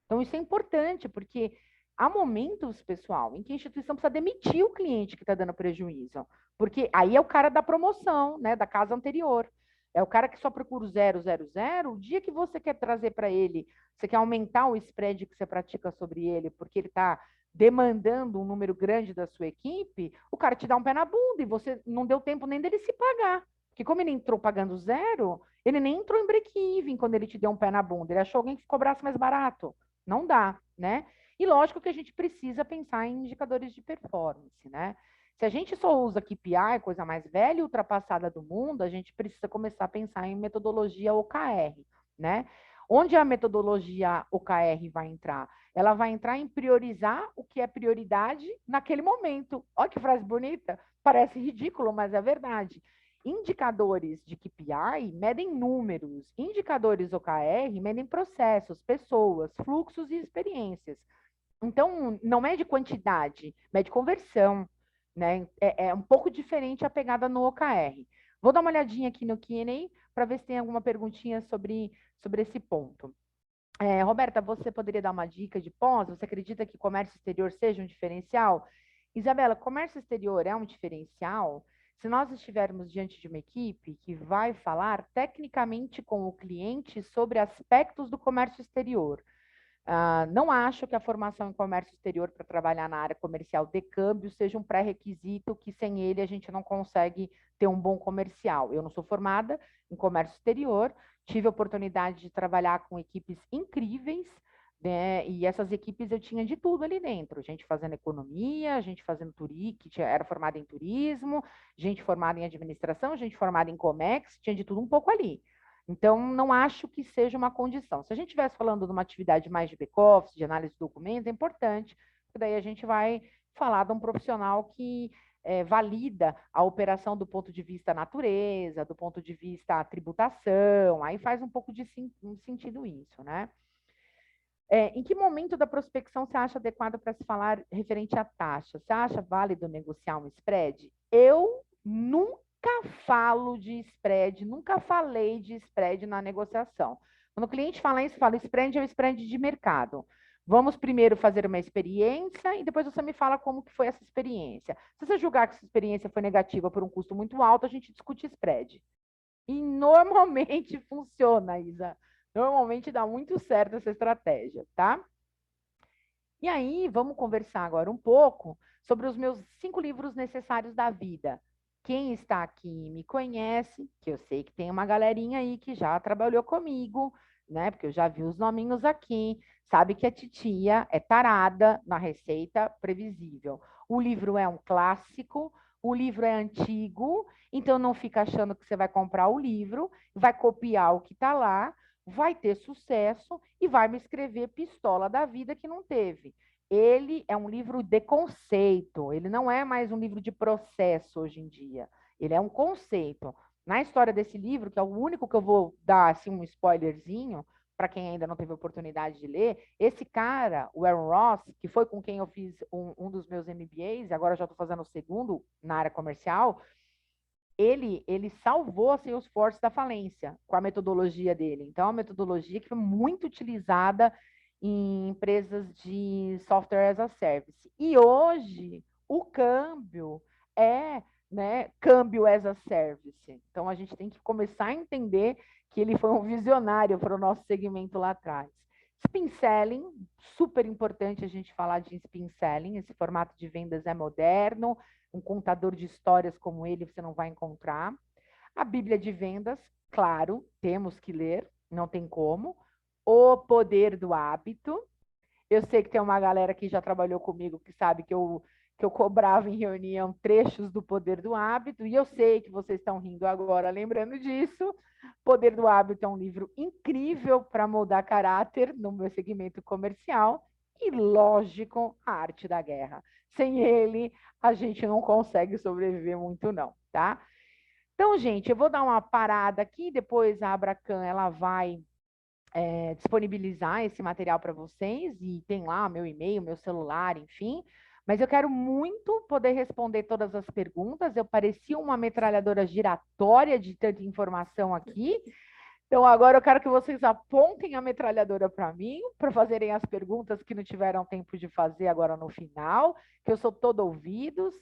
Então isso é importante, porque há momentos, pessoal, em que a instituição precisa demitir o cliente que está dando prejuízo. Porque aí é o cara da promoção, né, da casa anterior. É o cara que só procura o 000, o dia que você quer trazer para ele, você quer aumentar o spread que você pratica sobre ele, porque ele está demandando um número grande da sua equipe, o cara te dá um pé na bunda e você não deu tempo nem dele se pagar. Porque como ele entrou pagando zero, ele nem entrou em break-even quando ele te deu um pé na bunda. Ele achou alguém que cobrasse mais barato. Não dá, né? E lógico que a gente precisa pensar em indicadores de performance, né? Se a gente só usa KPI, coisa mais velha e ultrapassada do mundo, a gente precisa começar a pensar em metodologia OKR, né? Onde a metodologia OKR vai entrar? Ela vai entrar em priorizar o que é prioridade naquele momento. Olha que frase bonita, parece ridículo, mas é verdade. Indicadores de KPI medem números, indicadores OKR medem processos, pessoas, fluxos e experiências. Então, não mede quantidade, mede conversão, né? É um pouco diferente a pegada no OKR. Vou dar uma olhadinha aqui no Q&A para ver se tem alguma perguntinha sobre esse ponto. Roberta, você poderia dar uma dica de pós? Você acredita que comércio exterior seja um diferencial? Isabela, comércio exterior é um diferencial? Se nós estivermos diante de uma equipe que vai falar tecnicamente com o cliente sobre aspectos do comércio exterior, não acho que a formação em comércio exterior para trabalhar na área comercial de câmbio seja um pré-requisito que sem ele a gente não consegue ter um bom comercial. Eu não sou formada em comércio exterior, tive a oportunidade de trabalhar com equipes incríveis, né? E essas equipes eu tinha de tudo ali dentro, gente fazendo economia, gente fazendo turismo, que era formada em turismo, gente formada em administração, gente formada em Comex, tinha de tudo um pouco ali. Então, não acho que seja uma condição. Se a gente estivesse falando de uma atividade mais de back-office, de análise de documentos, é importante, porque daí a gente vai falar de um profissional que valida a operação do ponto de vista natureza, do ponto de vista tributação, aí faz um pouco de sentido isso, né? Em que momento da prospecção você acha adequado para se falar referente à taxa? Você acha válido negociar um spread? Eu nunca falo de spread, nunca falei de spread na negociação. Quando o cliente fala isso, fala spread é o spread de mercado. Vamos primeiro fazer uma experiência e depois você me fala como que foi essa experiência. Se você julgar que essa experiência foi negativa por um custo muito alto, a gente discute spread. E normalmente funciona, Isa. Normalmente dá muito certo essa estratégia, tá? E aí, vamos conversar agora um pouco sobre os meus 5 livros necessários da vida. Quem está aqui me conhece, que eu sei que tem uma galerinha aí que já trabalhou comigo, né? Porque eu já vi os nominhos aqui, sabe que a titia é tarada na receita previsível. O livro é um clássico, o livro é antigo, então não fica achando que você vai comprar o livro, vai copiar o que está lá, vai ter sucesso e vai me escrever pistola da vida que não teve. Ele é um livro de conceito, ele não é mais um livro de processo hoje em dia. Ele é um conceito. Na história desse livro, que é o único que eu vou dar assim, um spoilerzinho, para quem ainda não teve oportunidade de ler, esse cara, o Aaron Ross, que foi com quem eu fiz um dos meus MBAs, e agora já estou fazendo o segundo na área comercial, ele salvou a Salesforce da falência com a metodologia dele. Então, a metodologia que foi muito utilizada em empresas de software as a service. E hoje, o câmbio é, né, câmbio as a service. Então, a gente tem que começar a entender que ele foi um visionário para o nosso segmento lá atrás. Spin selling, super importante a gente falar de spin selling, esse formato de vendas é moderno, um contador de histórias como ele você não vai encontrar. A Bíblia de Vendas, claro, temos que ler, não tem como. O Poder do Hábito. Eu sei que tem uma galera que já trabalhou comigo que sabe que eu cobrava em reunião trechos do Poder do Hábito, e eu sei que vocês estão rindo agora lembrando disso. Poder do Hábito é um livro incrível para moldar caráter no meu segmento comercial e, lógico, a arte da guerra. Sem ele, a gente não consegue sobreviver muito não, tá? Então, gente, eu vou dar uma parada aqui, depois a Abracan, ela vai disponibilizar esse material para vocês, e tem lá meu e-mail, meu celular, enfim. Mas eu quero muito poder responder todas as perguntas. Eu parecia uma metralhadora giratória de tanta informação aqui. Então, agora eu quero que vocês apontem a metralhadora para mim, para fazerem as perguntas que não tiveram tempo de fazer agora no final, que eu sou todo ouvidos.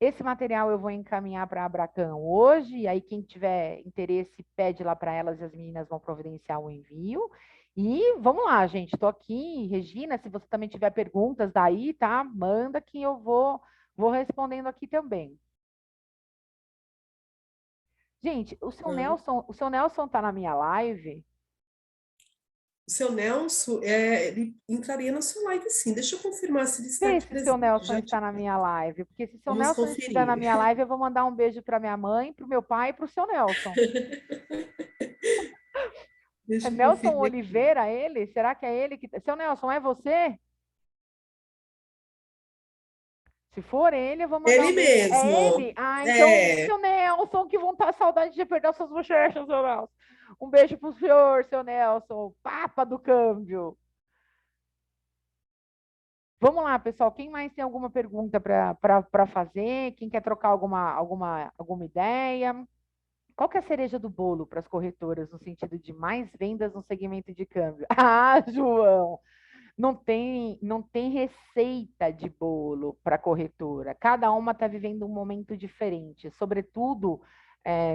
Esse material eu vou encaminhar para a Abracan hoje, e aí quem tiver interesse pede lá para elas e as meninas vão providenciar o envio. E vamos lá, gente, estou aqui. Regina, se você também tiver perguntas daí, tá? Manda que eu vou respondendo aqui também. Gente, o seu Nelson tá na minha live? O seu Nelson, ele entraria na sua live, sim. Deixa eu confirmar se ele está Vê aqui se seu presente. Nelson Já está te na minha live, porque se seu vamos Nelson estiver na conferir. minha live, eu vou mandar um beijo para minha mãe, para o meu pai e para o seu Nelson. É Deixa eu Nelson conferir aqui. Oliveira, ele? Será que é ele que. Seu Nelson, é você? Se for ele, eu vou mandar Ele um beijo. É mesmo. ele? Ah, então, É, seu Nelson, que vontade, saudade de perder suas bochechas, seu Nelson. Um beijo pro senhor, seu Nelson, papa do câmbio. Vamos lá, pessoal. Quem mais tem alguma pergunta para fazer? Quem quer trocar alguma ideia? Qual que é a cereja do bolo para as corretoras no sentido de mais vendas no segmento de câmbio? Ah, João, não tem receita de bolo para corretora. Cada uma está vivendo um momento diferente, sobretudo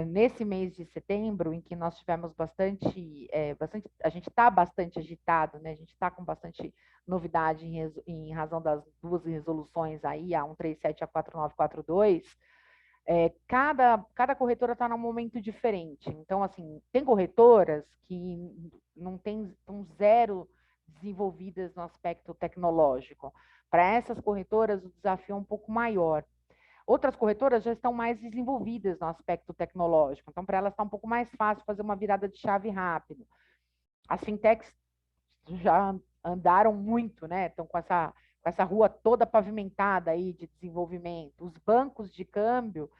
nesse mês de setembro, em que nós tivemos a gente está bastante agitado, né? A gente está com bastante novidade em razão das duas resoluções aí, a 137 e a 4942. Cada corretora está num momento diferente. Então, assim, tem corretoras que não tem, estão zero desenvolvidas no aspecto tecnológico. Para essas corretoras, o desafio é um pouco maior. Outras corretoras já estão mais desenvolvidas no aspecto tecnológico, então para elas está um pouco mais fácil fazer uma virada de chave rápido. As fintechs já andaram muito, né? Estão com essa rua toda pavimentada aí de desenvolvimento. Os bancos de câmbio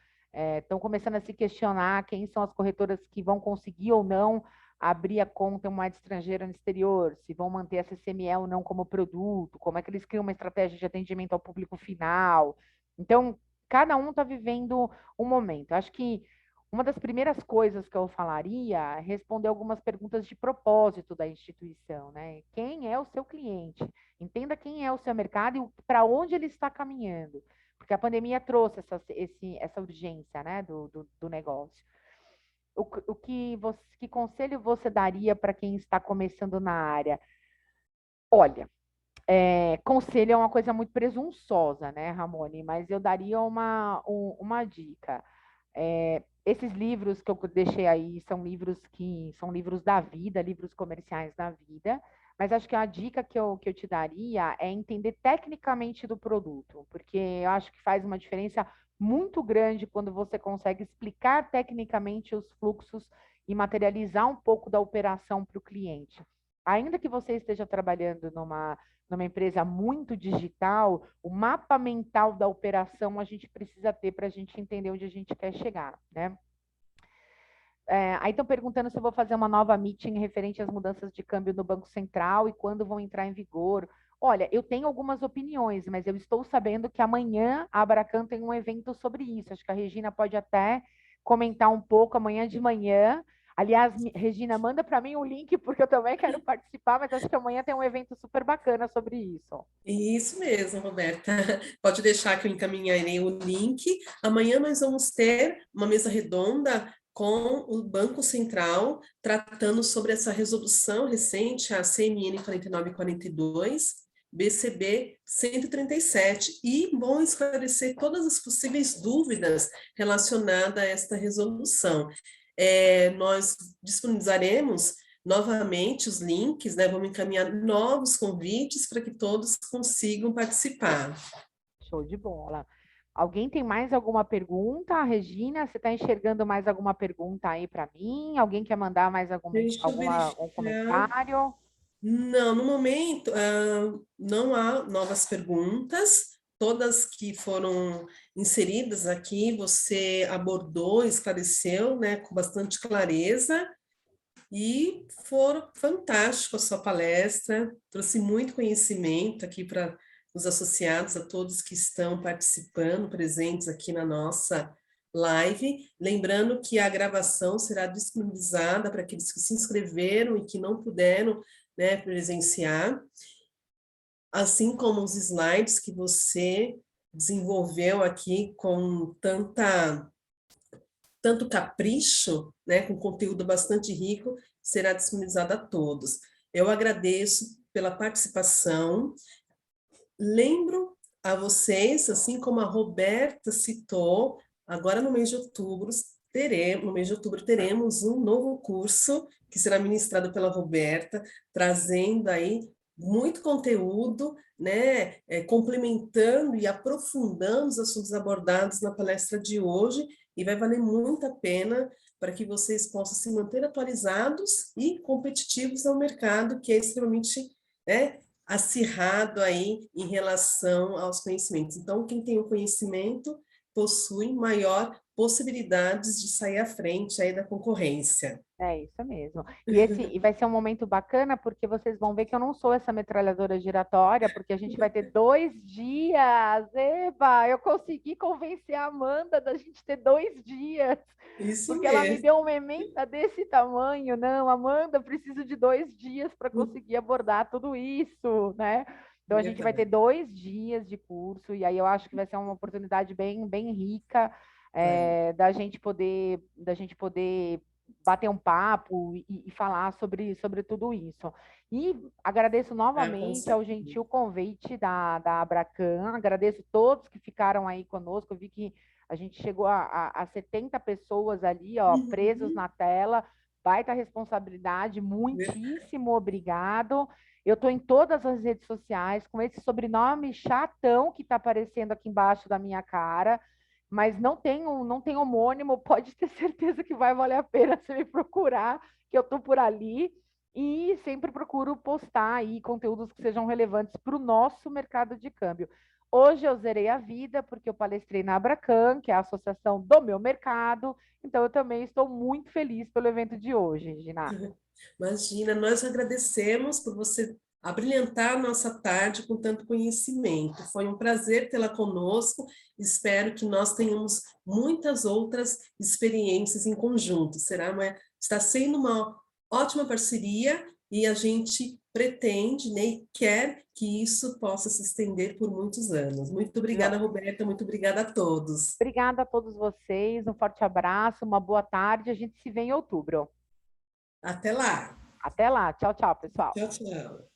estão começando a se questionar quem são as corretoras que vão conseguir ou não abrir a conta em moeda estrangeira no exterior, se vão manter a CCME ou não como produto, como é que eles criam uma estratégia de atendimento ao público final. Então, cada um está vivendo um momento. Acho que uma das primeiras coisas que eu falaria é responder algumas perguntas de propósito da instituição, né? Quem é o seu cliente? Entenda quem é o seu mercado e para onde ele está caminhando. Porque a pandemia trouxe essa urgência, né, do negócio. Que conselho você daria para quem está começando na área? Olha, conselho é uma coisa muito presunçosa, né, Ramone? Mas eu daria uma dica. Esses livros que eu deixei aí são livros da vida, livros comerciais da vida, mas acho que a dica que eu te daria é entender tecnicamente do produto, porque eu acho que faz uma diferença muito grande quando você consegue explicar tecnicamente os fluxos e materializar um pouco da operação para o cliente. Ainda que você esteja trabalhando numa empresa muito digital, o mapa mental da operação a gente precisa ter para a gente entender onde a gente quer chegar, né? Aí estão perguntando se eu vou fazer uma nova meeting referente às mudanças de câmbio no Banco Central e quando vão entrar em vigor. Olha, eu tenho algumas opiniões, mas eu estou sabendo que amanhã a Abracan tem um evento sobre isso. Acho que a Regina pode até comentar um pouco amanhã de manhã. Aliás, Regina, manda para mim o link, porque eu também quero participar, mas acho que amanhã tem um evento super bacana sobre isso. Isso mesmo, Roberta. Pode deixar que eu encaminharei o link. Amanhã nós vamos ter uma mesa redonda com o Banco Central, tratando sobre essa resolução recente, a CMN 4942, BCB 137, e vão esclarecer todas as possíveis dúvidas relacionadas a esta resolução. Nós disponibilizaremos novamente os links, né? Vamos encaminhar novos convites para que todos consigam participar. Show de bola. Alguém tem mais alguma pergunta? Regina, você está enxergando mais alguma pergunta aí para mim? Alguém quer mandar mais Deixa eu algum verificar. comentário? Não, no momento, não há novas perguntas. Todas que foram inseridas aqui, você abordou, esclareceu, né, com bastante clareza. E foram fantástico a sua palestra, trouxe muito conhecimento aqui para os associados, a todos que estão participando, presentes aqui na nossa live. Lembrando que a gravação será disponibilizada para aqueles que se inscreveram e que não puderam, né, presenciar, assim como os slides que você desenvolveu aqui com tanto capricho, né, com conteúdo bastante rico, será disponibilizado a todos. Eu agradeço pela participação. Lembro a vocês, assim como a Roberta citou, agora no mês de outubro teremos um novo curso que será ministrado pela Roberta, trazendo aí muito conteúdo, né, complementando e aprofundando os assuntos abordados na palestra de hoje, e vai valer muito a pena para que vocês possam se manter atualizados e competitivos ao mercado, que é extremamente, né, acirrado aí em relação aos conhecimentos. Então, quem tem o conhecimento possui maior possibilidades de sair à frente aí da concorrência. É isso mesmo. E vai ser um momento bacana, porque vocês vão ver que eu não sou essa metralhadora giratória, porque a gente vai ter 2 dias. Eba, eu consegui convencer a Amanda da gente ter 2 dias, Isso porque ela me mesmo. deu uma ementa desse tamanho. Não, Amanda, preciso de 2 dias para conseguir abordar tudo isso, né? Então a gente vai ter 2 dias de curso, e aí eu acho que vai ser uma oportunidade bem, bem rica da gente poder bater um papo e falar sobre tudo isso. E agradeço Com novamente ao certeza. gentil convite da Abracan, agradeço todos que ficaram aí conosco, eu vi que a gente chegou a 70 pessoas ali, ó, presos Uhum. na tela, baita responsabilidade, muitíssimo obrigado. Eu estou em todas as redes sociais com esse sobrenome chatão que está aparecendo aqui embaixo da minha cara. mas não tem homônimo, pode ter certeza que vai valer a pena você me procurar, que eu estou por ali, e sempre procuro postar aí conteúdos que sejam relevantes para o nosso mercado de câmbio. Hoje eu zerei a vida, porque eu palestrei na Abracan, que é a associação do meu mercado, então eu também estou muito feliz pelo evento de hoje, Gina. Imagina, nós agradecemos por você abrilhantar a nossa tarde com tanto conhecimento. Foi um prazer tê-la conosco. Espero que nós tenhamos muitas outras experiências em conjunto. Está sendo uma ótima parceria e a gente pretende, né, e quer que isso possa se estender por muitos anos. Muito obrigada, Roberta. Muito obrigada a todos. Obrigada a todos vocês, um forte abraço, uma boa tarde, a gente se vê em outubro. Até lá. Até lá, tchau, tchau, pessoal. Tchau, tchau.